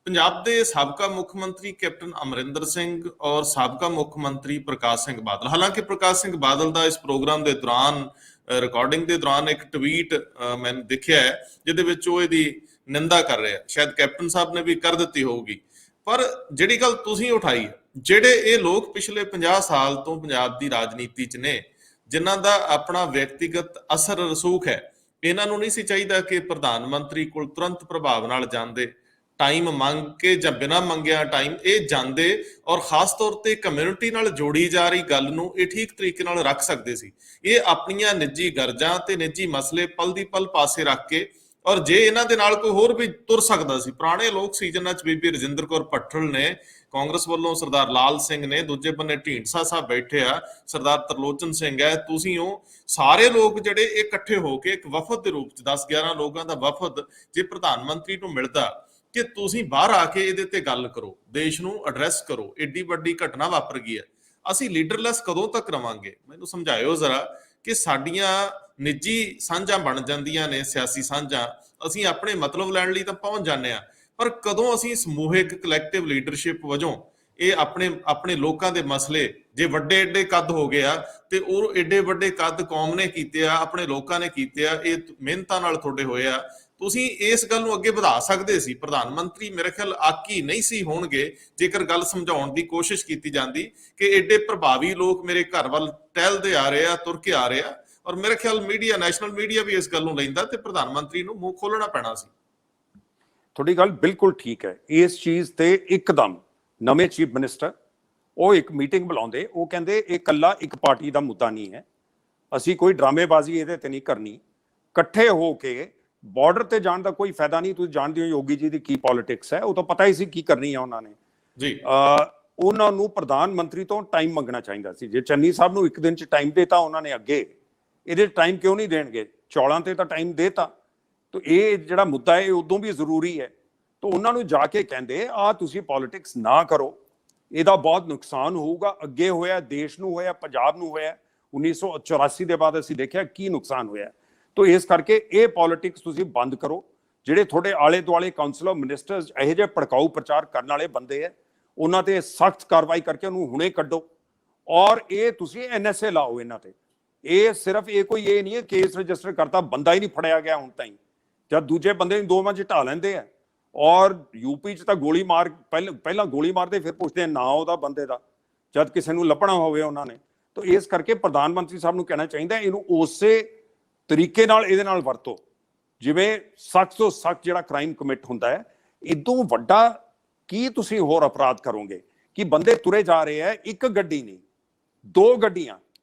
ਪੰਜਾਬ ਦੇ ਸਾਬਕਾ ਮੁੱਖ ਮੰਤਰੀ ਕੈਪਟਨ ਅਮਰਿੰਦਰ ਸਿੰਘ ਔਰ ਸਾਬਕਾ ਮੁੱਖ ਮੰਤਰੀ ਪ੍ਰਕਾਸ਼ ਸਿੰਘ ਬਾਦਲ, ਹਾਲਾਂਕਿ ਪ੍ਰਕਾਸ਼ ਸਿੰਘ ਬਾਦਲ ਦਾ ਇਸ ਪ੍ਰੋਗਰਾਮ ਦੇ ਦੌਰਾਨ ਰਿਕਾਰਡਿੰਗ ਦੇ ਦੌਰਾਨ ਇੱਕ ਟਵੀਟ ਮੈंने ਦੇਖਿਆ ਹੈ ਜਿਹਦੇ ਵਿੱਚ ਉਹ ਇਹਦੀ ਨਿੰਦਾ ਕਰ ਰਿਹਾ, ਸ਼ਾਇਦ ਕੈਪਟਨ ਸਾਹਿਬ ਨੇ ਵੀ ਕਰ ਦਿੱਤੀ ਹੋਊਗੀ। ਪਰ ਜਿਹੜੀ ਗੱਲ ਤੁਸੀਂ ਉਠਾਈ, ਜਿਹੜੇ ਇਹ ਲੋਕ ਪਿਛਲੇ 50 ਸਾਲ ਤੋਂ ਪੰਜਾਬ ਦੀ ਰਾਜਨੀਤੀ 'ਚ ਨੇ, ਜਿਨ੍ਹਾਂ ਦਾ ਆਪਣਾ ਵਿਅਕਤੀਗਤ ਅਸਰ ਰਸੂਖ ਹੈ, ਇਹਨਾਂ ਨੂੰ ਨਹੀਂ ਸੀ ਚਾਹੀਦਾ ਕਿ ਪ੍ਰਧਾਨ ਮੰਤਰੀ ਕੋਲ ਤੁਰੰਤ ਪ੍ਰਭਾਵ ਨਾਲ ਜਾਂਦੇ, ਟਾਈਮ ਮੰਗ ਕੇ ਜਾਂ ਬਿਨਾਂ ਮੰਗਿਆ ਟਾਈਮ ਇਹ ਜਾਂਦੇ ਔਰ ਖਾਸ ਤੌਰ ਤੇ ਕਮਿਊਨਿਟੀ ਨਾਲ ਜੋੜੀ ਜਾ ਰਹੀ ਗੱਲ ਨੂੰ ਇਹ ਠੀਕ ਤਰੀਕੇ ਨਾਲ ਰੱਖ ਸਕਦੇ ਸੀ। ਇਹ ਆਪਣੀਆਂ ਨਿੱਜੀ ਗਰਜਾਂ ਤੇ ਨਿੱਜੀ ਮਸਲੇ ਪਲ ਦੀ ਪਲ ਪਾਸੇ ਰੱਖ ਕੇ, ਔਰ ਜੇ ਇਹਨਾਂ ਦੇ ਨਾਲ ਕੋਈ ਹੋਰ ਵੀ ਤੁਰ ਸਕਦਾ ਸੀ, ਪੁਰਾਣੇ ਲੋਕ ਸੀ ਜਿਨ੍ਹਾਂ 'ਚ ਬੀਬੀ ਰਜਿੰਦਰ ਕੌਰ ਭੱਠਲ ਨੇ ਕਾਂਗਰਸ ਵੱਲੋਂ, ਸਰਦਾਰ ਲਾਲ ਸਿੰਘ ਨੇ, ਦੂਜੇ ਬੰਨੇ ਢੀਂਡਸਾ ਸਾਹਿਬ ਬੈਠੇ ਆ, ਸਰਦਾਰ ਤਰਲੋਚਨ ਸਿੰਘ ਹੈ, ਤੁਸੀਂ ਹੋ, ਸਾਰੇ ਲੋਕ ਜਿਹੜੇ ਇਹ ਇਕੱਠੇ ਹੋ ਕੇ ਇੱਕ ਵਫਦ ਦੇ ਰੂਪ 'ਚ 10-11 ਲੋਕਾਂ ਦਾ ਵਫਦ ਜੇ ਪ੍ਰਧਾਨ ਮੰਤਰੀ ਨੂੰ ਮਿਲਦਾ ਕਿ ਤੁਸੀਂ ਬਾਹਰ ਆ ਕੇ ਇਹਦੇ ਤੇ ਗੱਲ ਕਰੋ, ਦੇਸ਼ ਨੂੰ ਐਡਰੈਸ ਕਰੋ, ਏਡੀ ਵੱਡੀ ਘਟਨਾ ਵਾਪਰ ਗਈ ਹੈ, ਅਸੀਂ ਲੀਡਰਲੈਸ ਕਦੋਂ ਤੱਕ ਰਵਾਂਗੇ? ਮੈਨੂੰ ਸਮਝਾਇਓ ਜ਼ਰਾ ਕਿ ਸਾਡੀਆਂ ਨਿੱਜੀ ਸਾਂਝਾਂ ਬਣ ਜਾਂਦੀਆਂ ਨੇ, ਸਿਆਸੀ ਸਾਂਝਾਂ, ਅਸੀਂ ਆਪਣੇ ਮਤਲਬ ਲੈਣ ਲਈ ਤਾਂ ਪਹੁੰਚ ਜਾਂਦੇ ਆ, ਪਰ ਕਦੋਂ ਅਸੀਂ ਸਮੂਹਿਕ ਕਲੈਕਟਿਵ ਲੀਡਰਸ਼ਿਪ ਵਜੋਂ ਇਹ ਆਪਣੇ ਲੋਕਾਂ ਦੇ ਮਸਲੇ ਜੇ ਵੱਡੇ ਏਡੇ ਕੱਦ ਹੋ ਗਏ ਆ ਤੇ ਉਹ ਏਡੇ ਵੱਡੇ ਕੱਦ ਕੌਮ ਨੇ ਕੀਤੇ ਆ, ਆਪਣੇ ਲੋਕਾਂ ਨੇ ਕੀਤੇ ਆ, ਇਹ ਮਿਹਨਤਾਂ ਨਾਲ ਤੁਹਾਡੇ ਹੋਏ ਆ, ਤੁਸੀਂ ਇਸ ਗੱਲ ਨੂੰ ਅੱਗੇ ਵਧਾ ਸਕਦੇ ਸੀ। ਪ੍ਰਧਾਨ ਮੰਤਰੀ ਮੇਰੇ ਖਿਆਲ ਆਕੀ ਨਹੀਂ ਸੀ ਹੋਣਗੇ ਜੇਕਰ ਗੱਲ ਸਮਝਾਉਣ ਦੀ ਕੋਸ਼ਿਸ਼ ਕੀਤੀ ਜਾਂਦੀ ਕਿ ਏਡੇ ਪ੍ਰਭਾਵੀ ਲੋਕ ਮੇਰੇ ਘਰ ਵੱਲ ਟਹਿਲਦੇ ਆ ਰਹੇ ਆ, ਤੁਰ ਕੇ ਆ ਰਹੇ ਆ, ਔਰ ਮੇਰੇ ਖਿਆਲ ਮੀਡੀਆ, ਨੈਸ਼ਨਲ ਮੀਡੀਆ ਵੀ ਇਸ ਗੱਲ ਨੂੰ ਲੈਂਦਾ ਤੇ ਪ੍ਰਧਾਨ ਮੰਤਰੀ ਨੂੰ ਮੂੰਹ ਖੋਲਣਾ ਪੈਣਾ ਸੀ। ਤੁਹਾਡੀ ਗੱਲ ਬਿਲਕੁਲ ਠੀਕ ਹੈ। ਇਸ ਚੀਜ਼ ਤੇ ਇੱਕਦਮ ਨਵੇਂ ਚੀਫ ਮਿਨਿਸਟਰ ਉਹ ਇੱਕ ਮੀਟਿੰਗ ਬੁਲਾਉਂਦੇ, ਉਹ ਕਹਿੰਦੇ ਇਹ ਇਕੱਲਾ ਇੱਕ ਪਾਰਟੀ ਦਾ ਮੁੱਦਾ ਨਹੀਂ ਹੈ, ਅਸੀਂ ਕੋਈ ਡਰਾਮੇਬਾਜ਼ੀ ਇਹਦੇ ਤੇ ਨਹੀਂ ਕਰਨੀ, ਇਕੱਠੇ ਹੋ ਕੇ ਬਾਰਡਰ ਤੇ ਜਾਣ ਦਾ ਕੋਈ ਫਾਇਦਾ ਨਹੀਂ। ਤੁਸੀਂ ਜਾਣਦੇ ਹੋ ਯੋਗੀ ਜੀ ਦੀ ਕੀ ਪੋਲਿਟਿਕਸ ਹੈ, ਉਹ ਤਾਂ ਪਤਾ ਹੀ ਸੀ ਕੀ ਕਰਨੀ ਹੈ ਉਹਨਾਂ ਨੇ ਜੀ। ਉਹਨਾਂ ਨੂੰ ਪ੍ਰਧਾਨ ਮੰਤਰੀ ਤੋਂ ਟਾਈਮ ਮੰਗਣਾ ਚਾਹੀਦਾ ਸੀ। ਜੇ ਚੰਨੀ ਸਾਹਿਬ ਨੂੰ ਇੱਕ ਦਿਨ 'ਚ ਟਾਈਮ ਦੇਤਾ ਉਹਨਾਂ ਨੇ, ਅੱਗੇ ਇਹਦੇ ਟਾਈਮ ਕਿਉਂ ਨਹੀਂ ਦੇਣਗੇ? ਚੌਲਾਂ ਤੇ ਤਾਂ ਟਾਈਮ ਦੇਤਾ, ਤਾਂ ਇਹ ਜਿਹੜਾ ਮੁੱਦਾ ਹੈ ਇਹ ਉਦੋਂ ਵੀ ਜ਼ਰੂਰੀ ਹੈ। ਤਾਂ ਉਹਨਾਂ ਨੂੰ ਜਾ ਕੇ ਕਹਿੰਦੇ ਆ ਤੁਸੀਂ ਪੋਲਿਟਿਕਸ ਨਾ ਕਰੋ, ਇਹਦਾ ਬਹੁਤ ਨੁਕਸਾਨ ਹੋਊਗਾ। ਅੱਗੇ ਹੋਇਆ, ਦੇਸ਼ ਨੂੰ ਹੋਇਆ, ਪੰਜਾਬ ਨੂੰ ਹੋਇਆ, 1984 ਦੇ ਬਾਅਦ ਅਸੀਂ ਦੇਖਿਆ ਕੀ ਨੁਕਸਾਨ ਹੋਇਆ। ਤਾਂ ਇਸ ਕਰਕੇ ਇਹ ਪੋਲਿਟਿਕਸ ਤੁਸੀਂ ਬੰਦ ਕਰੋ। ਜਿਹੜੇ ਤੁਹਾਡੇ ਆਲੇ ਦੁਆਲੇ ਕਾਉਂਸਲਰ ਮਿਨਿਸਟਰਸ ਇਹੋ ਜਿਹੇ ਭੜਕਾਊ ਪ੍ਰਚਾਰ ਕਰਨ ਵਾਲੇ ਬੰਦੇ ਹੈ, ਉਹਨਾਂ ਤੇ ਸਖਤ ਕਾਰਵਾਈ ਕਰਕੇ ਉਹਨੂੰ ਹੁਣੇ ਕੱਢੋ, ਔਰ ਇਹ ਤੁਸੀਂ NSA ਲਾਓ ਇਹਨਾਂ ਤੇ। ਇਹ ਸਿਰਫ ਇਹ ਕੋਈ ਇਹ ਨਹੀਂ ਹੈ ਕੇਸ ਰਜਿਸਟਰ ਕਰਤਾ, ਬੰਦਾ ਹੀ ਨਹੀਂ ਫੜਿਆ ਗਿਆ ਹੁਣ ਤਾਈਂ, ਜਦ ਦੂਜੇ ਬੰਦੇ ਨੂੰ 2 ਵਜੇ ਢਾ ਲੈਂਦੇ ਆ। ਔਰ ਯੂਪੀ 'ਚ ਤਾਂ ਗੋਲੀ ਮਾਰ, ਪਹਿਲਾਂ ਗੋਲੀ ਮਾਰਦੇ ਫਿਰ ਪੁੱਛਦੇ ਨਾ ਉਹਦਾ ਬੰਦੇ ਦਾ, ਜਦ ਕਿਸੇ ਨੂੰ ਲੱਭਣਾ ਹੋਵੇ ਉਹਨਾਂ ਨੇ। ਤਾਂ ਇਸ ਕਰਕੇ ਪ੍ਰਧਾਨ ਮੰਤਰੀ ਸਾਹਿਬ ਨੂੰ ਕਹਿਣਾ ਚਾਹੀਦਾ ਇਹਨੂੰ ਉਸੇ ਤਰੀਕੇ ਨਾਲ ਇਹਦੇ ਨਾਲ ਵਰਤੋ ਜਿਵੇਂ ਸਖਤ ਤੋਂ ਸਖਤ ਜਿਹੜਾ ਕ੍ਰਾਈਮ ਕਮਿਟ ਹੁੰਦਾ ਹੈ। ਇਦੋਂ ਵੱਡਾ ਕੀ ਤੁਸੀਂ ਹੋਰ ਅਪਰਾਧ ਕਰੋਗੇ ਕਿ ਬੰਦੇ ਤੁਰੇ ਜਾ ਰਹੇ ਹੈ, ਇੱਕ ਗੱਡੀ ਨਹੀਂ, 2 ਗੱਡੀਆਂ,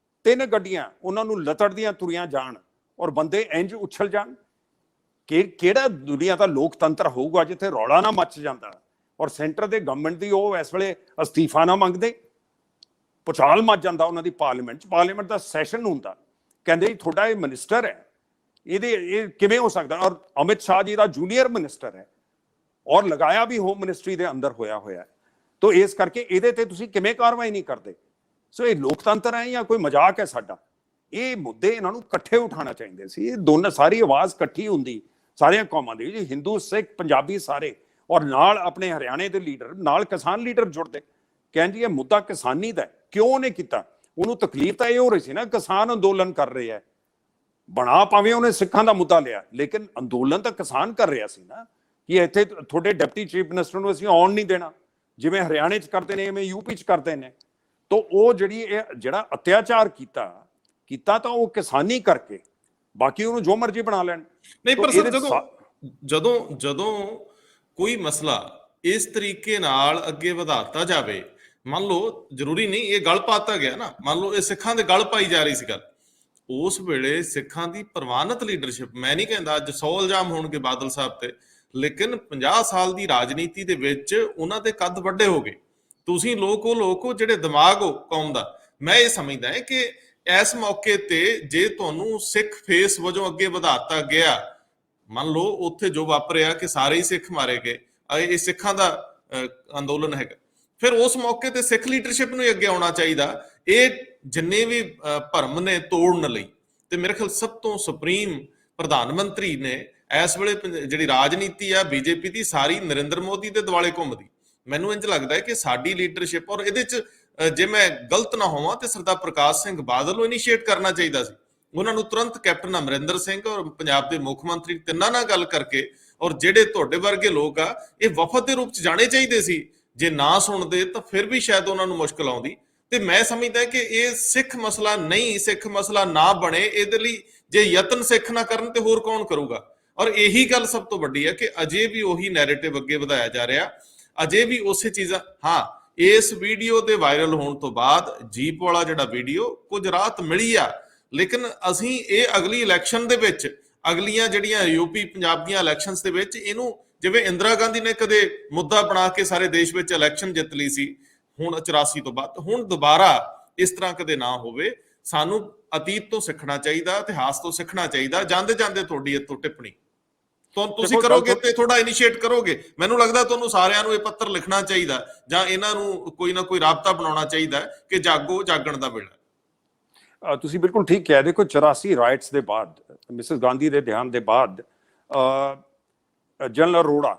3 ਗੱਡੀਆਂ ਉਹਨਾਂ ਨੂੰ ਲਤੜਦੀਆਂ ਤੁਰੀਆਂ ਜਾਣ ਔਰ ਬੰਦੇ ਇੰਜ ਉਛਲ ਜਾਣ। ਕਿਹੜਾ ਦੁਨੀਆ ਦਾ ਲੋਕਤੰਤਰ ਹੋਊਗਾ ਜਿੱਥੇ ਰੌਲਾ ਨਾ ਮੱਚ ਜਾਂਦਾ ਔਰ ਸੈਂਟਰ ਦੇ ਗਵਰਨਮੈਂਟ ਦੀ ਉਹ ਇਸ ਵੇਲੇ ਅਸਤੀਫਾ ਨਾ ਮੰਗਦੇ, ਪੁਚਾਲ ਮੱਚ ਜਾਂਦਾ ਉਹਨਾਂ ਦੀ ਪਾਰਲੀਮੈਂਟ 'ਚ। ਪਾਰਲੀਮੈਂਟ ਦਾ ਸੈਸ਼ਨ ਹੁੰਦਾ, ਕਹਿੰਦੇ ਜੀ ਤੁਹਾਡਾ ਇਹ ਮਿਨਿਸਟਰ ਹੈ, ਇਹ ਕਿਵੇਂ ਹੋ ਸਕਦਾ? ਔਰ ਅਮਿਤ ਸ਼ਾਹ ਜੀ ਦਾ ਜੂਨੀਅਰ ਮਿਨਿਸਟਰ ਹੈ ਔਰ ਲਗਾਇਆ ਵੀ ਹੋਮ ਮਿਨਿਸਟਰੀ ਦੇ ਅੰਦਰ ਹੋਇਆ ਹੈ। ਤਾਂ ਇਸ ਕਰਕੇ ਇਹਦੇ ਤੇ ਤੁਸੀਂ ਕਿਵੇਂ ਕਾਰਵਾਈ ਨਹੀਂ ਕਰਦੇ? ਸੋ ਇਹ ਲੋਕਤੰਤਰ ਹੈ ਜਾਂ ਕੋਈ ਮਜ਼ਾਕ ਹੈ ਸਾਡਾ? ਇਹ ਮੁੱਦੇ ਇਹਨਾਂ ਨੂੰ ਇਕੱਠੇ ਉਠਾਉਣਾ ਚਾਹੀਦੇ ਸੀ। ਇਹ ਦੋਨੋਂ ਸਾਰੀ ਆਵਾਜ਼ ਇਕੱਠੀ ਹੁੰਦੀ ਸਾਰੀਆਂ ਕੌਮਾਂ ਦੀ, ਜੀ ਹਿੰਦੂ, ਸਿੱਖ, ਪੰਜਾਬੀ ਸਾਰੇ, ਔਰ ਨਾਲ ਆਪਣੇ ਹਰਿਆਣੇ ਦੇ ਲੀਡਰ, ਨਾਲ ਕਿਸਾਨ ਲੀਡਰ ਜੁੜਦੇ, ਕਹਿੰਦੀ ਇਹ ਮੁੱਦਾ ਕਿਸਾਨੀ ਦਾ, ਕਿਉਂ ਉਹਨੇ ਕੀਤਾ? ਉਹਨੂੰ ਤਕਲੀਫ ਤਾਂ ਇਹ ਹੋ ਰਹੀ ਸੀ ਨਾ, ਕਿਸਾਨ ਅੰਦੋਲਨ ਕਰ ਰਹੇ ਹੈ, ਬਣਾ ਭਾਵੇਂ ਉਹਨੇ ਸਿੱਖਾਂ ਦਾ ਮੁੱਦਾ ਲਿਆ, ਲੇਕਿਨ ਅੰਦੋਲਨ ਤਾਂ ਕਿਸਾਨ ਕਰ ਰਿਹਾ ਸੀ ਨਾ ਕਿ ਇੱਥੇ ਤੁਹਾਡੇ ਡਿਪਟੀ ਚੀਫ ਮਿਨਿਸਟਰ ਨੂੰ ਅਸੀਂ ਆਉਣ ਨਹੀਂ ਦੇਣਾ, ਜਿਵੇਂ ਹਰਿਆਣੇ 'ਚ ਕਰਦੇ ਨੇ ਐਵੇਂ ਯੂਪੀ 'ਚ ਕਰਦੇ ਨੇ। ਤਾਂ ਉਹ ਜਿਹੜਾ ਅਤਿਆਚਾਰ ਕੀਤਾ ਤਾਂ ਉਹ ਕਿਸਾਨੀ ਕਰਕੇ, ਬਾਕੀ ਉਹਨੂੰ ਜੋ ਮਰਜ਼ੀ ਬਣਾ ਲੈਣ। ਨਹੀਂ, ਪਰ ਸਰ ਜਦੋਂ ਕੋਈ ਮਸਲਾ ਇਸ ਤਰੀਕੇ ਨਾਲ ਅੱਗੇ ਵਧਾਤਾ ਜਾਵੇ, ਮੰਨ ਲਓ ਜ਼ਰੂਰੀ ਨਹੀਂ ਇਹ ਗਲ ਪਾਤਾ ਗਿਆ ਨਾ, ਮੰਨ ਲਓ ਇਹ ਸਿੱਖਾਂ ਦੇ ਗਲ ਪਾਈ ਜਾ ਰਹੀ ਸੀ ਗੱਲ, ਉਸ ਵੇਲੇ ਸਿੱਖਾਂ ਦੀ ਪ੍ਰਵਾਨਿਤ ਲੀਡਰਸ਼ਿਪ, ਮੈਂ ਨਹੀਂ ਕਹਿੰਦਾ ਅੱਜ 100 ਇਲਜ਼ਾਮ ਹੋਣਗੇ ਬਾਦਲ ਸਾਹਿਬ ਤੇ, ਲੇਕਿਨ 50 ਸਾਲ ਦੀ ਰਾਜਨੀਤੀ ਦੇ ਵਿੱਚ ਉਹਨਾਂ ਦੇ ਕੱਦ ਵੱਡੇ ਹੋ ਗਏ। ਤੁਸੀਂ ਲੋਕ ਹੋ ਜਿਹੜੇ ਦਿਮਾਗ ਹੋ ਕੌਮ ਦਾ। ਮੈਂ ਇਹ ਸਮਝਦਾ ਹੈ ਕਿ ਇਸ ਮੌਕੇ ਤੇ ਜੇ ਤੁਹਾਨੂੰ ਸਿੱਖ ਫੇਸ ਵਜੋਂ ਅੱਗੇ ਵਧਾਤਾ ਗਿਆ, ਮੰਨ ਲਓ ਉੱਥੇ ਜੋ ਵਾਪਰਿਆ ਕਿ ਸਾਰੇ ਹੀ ਸਿੱਖ ਮਾਰੇ ਗਏ, ਇਹ ਸਿੱਖਾਂ ਦਾ ਅੰਦੋਲਨ ਹੈਗਾ, ਫਿਰ ਉਸ ਮੌਕੇ ਤੇ ਸਿੱਖ ਲੀਡਰਸ਼ਿਪ ਨੂੰ ਅੱਗੇ ਆਉਣਾ ਚਾਹੀਦਾ ਇਹ ਜਿੰਨੇ ਵੀ ਭਰਮ ਨੇ ਤੋੜਨ ਲਈ। ਤੇ ਮੇਰੇ ਖਿਆਲ ਸਭ ਤੋਂ ਸੁਪਰੀਮ ਪ੍ਰਧਾਨ ਮੰਤਰੀ ਨੇ ਇਸ ਵੇਲੇ ਜਿਹੜੀ ਰਾਜਨੀਤੀ ਆ ਬੀਜੇਪੀ ਦੀ ਸਾਰੀ ਨਰਿੰਦਰ ਮੋਦੀ ਦੇ ਦੁਆਲੇ ਘੁੰਮਦੀ। ਮੈਨੂੰ ਇੰਝ ਲੱਗਦਾ ਹੈ ਕਿ ਸਾਡੀ ਲੀਡਰਸ਼ਿਪ, ਔਰ ਇਹਦੇ 'ਚ ਜੇ ਮੈਂ ਗਲਤ ਨਾ ਹੋਵਾਂ ਤੇ ਸਰਦਾਰ ਪ੍ਰਕਾਸ਼ ਸਿੰਘ ਬਾਦਲ ਨੂੰ ਇਨੀਸ਼ੀਏਟ ਕਰਨਾ ਚਾਹੀਦਾ ਸੀ। ਉਹਨਾਂ ਨੂੰ ਤੁਰੰਤ ਕੈਪਟਨ ਅਮਰਿੰਦਰ ਸਿੰਘ ਔਰ ਪੰਜਾਬ ਦੇ ਮੁੱਖ ਮੰਤਰੀ ਤਿੰਨਾਂ ਨਾਲ ਗੱਲ ਕਰਕੇ, ਔਰ ਜਿਹੜੇ ਤੁਹਾਡੇ ਵਰਗੇ ਲੋਕ ਆ ਇਹ ਵਫਦ ਦੇ ਰੂਪ 'ਚ ਜਾਣੇ ਚਾਹੀਦੇ ਸੀ। ਜੇ ਨਾ ਸੁਣਦੇ ਤਾਂ ਫਿਰ ਵੀ ਸ਼ਾਇਦ ਉਹਨਾਂ ਨੂੰ ਮੁਸ਼ਕਲ ਆਉਂਦੀ। ਤੇ ਮੈਂ ਸਮਝਦਾ ਕਿ ਇਹ ਸਿੱਖ ਮਸਲਾ ਨਹੀਂ, ਸਿੱਖ ਮਸਲਾ ਨਾ ਬਣੇ, ਇਹਦੇ ਲਈ ਜੇ ਯਤਨ ਸਿੱਖ ਨਾ ਕਰਨ ਤੇ ਹੋਰ ਕੌਣ ਕਰੂਗਾ। ਔਰ ਇਹੀ ਗੱਲ ਸਭ ਤੋਂ ਵੱਡੀ ਹੈ ਕਿ ਅਜੇ ਵੀ ਉਹੀ ਨੈਰੇਟਿਵ ਅੱਗੇ ਵਧਾਇਆ ਜਾ ਰਿਹਾ, ਅਜੇ ਵੀ ਉਸੇ ਚੀਜ਼ਾਂ। ਹਾਂ, ਇਸ ਵੀਡੀਓ ਦੇ ਵਾਇਰਲ ਹੋਣ ਤੋਂ ਬਾਅਦ ਜੀਪ ਵਾਲਾ ਜਿਹੜਾ ਵੀਡੀਓ ਕੁਝ ਰਾਹਤ ਮਿਲੀ ਆ, ਲੇਕਿਨ ਅਸੀਂ ਇਹ ਅਗਲੀ ਇਲੈਕਸ਼ਨ ਦੇ ਵਿੱਚ, ਅਗਲੀਆਂ ਜਿਹੜੀਆਂ ਯੂਪੀ ਪੰਜਾਬ ਦੀਆਂ ਇਲੈਕਸ਼ਨਸ ਦੇ ਵਿੱਚ ਇਹਨੂੰ, ਜਿਵੇਂ ਇੰਦਰਾ ਗਾਂਧੀ ਨੇ ਕਦੇ ਮੁੱਦਾ ਬਣਾ ਕੇ ਸਾਰੇ ਦੇਸ਼ ਵਿੱਚ ਇਲੈਕਸ਼ਨ ਜਿੱਤ ਲਈ ਸੀ ਹੁਣ 84 ਤੋਂ ਬਾਅਦ, ਹੁਣ ਦੁਬਾਰਾ ਇਸ ਤਰ੍ਹਾਂ ਕਦੇ ਨਾ ਹੋਵੇ। ਸਾਨੂੰ ਅਤੀਤ ਤੋਂ ਸਿੱਖਣਾ ਚਾਹੀਦਾ, ਇਤਿਹਾਸ ਤੋਂ ਸਿੱਖਣਾ ਚਾਹੀਦਾ। ਜਾਂਦੇ ਜਾਂਦੇ ਤੁਹਾਡੀ ਇਹ ਤੋਂ ਟਿੱਪਣੀ ਤੁਸੀਂ ਕਰੋਗੇ ਤੇ ਥੋੜਾ ਇਨੀਸ਼ੀਏਟ ਕਰੋਗੇ, ਮੈਨੂੰ ਲੱਗਦਾ ਤੁਹਾਨੂੰ ਸਾਰਿਆਂ ਨੂੰ ਇਹ ਪੱਤਰ ਲਿਖਣਾ ਚਾਹੀਦਾ ਜਾਂ ਇਹਨਾਂ ਨੂੰ ਕੋਈ ਨਾ ਕੋਈ ਰਾਬਤਾ ਬਣਾਉਣਾ ਚਾਹੀਦਾ ਕਿ ਜਾਗੋ, ਜਾਗਣ ਦਾ ਵੇਲਾ। ਤੁਸੀਂ ਬਿਲਕੁਲ ਠੀਕ ਕਿਹਾ। ਦੇਖੋ 84 ਰਾਈਟਸ ਦੇ ਬਾਅਦ, ਮਿਸਿਸ ਗਾਂਧੀ ਦੇ ਦੇਹਾਂਤ ਦੇ ਬਾਅਦ, ਜਨਰਲ ਅਰੋੜਾ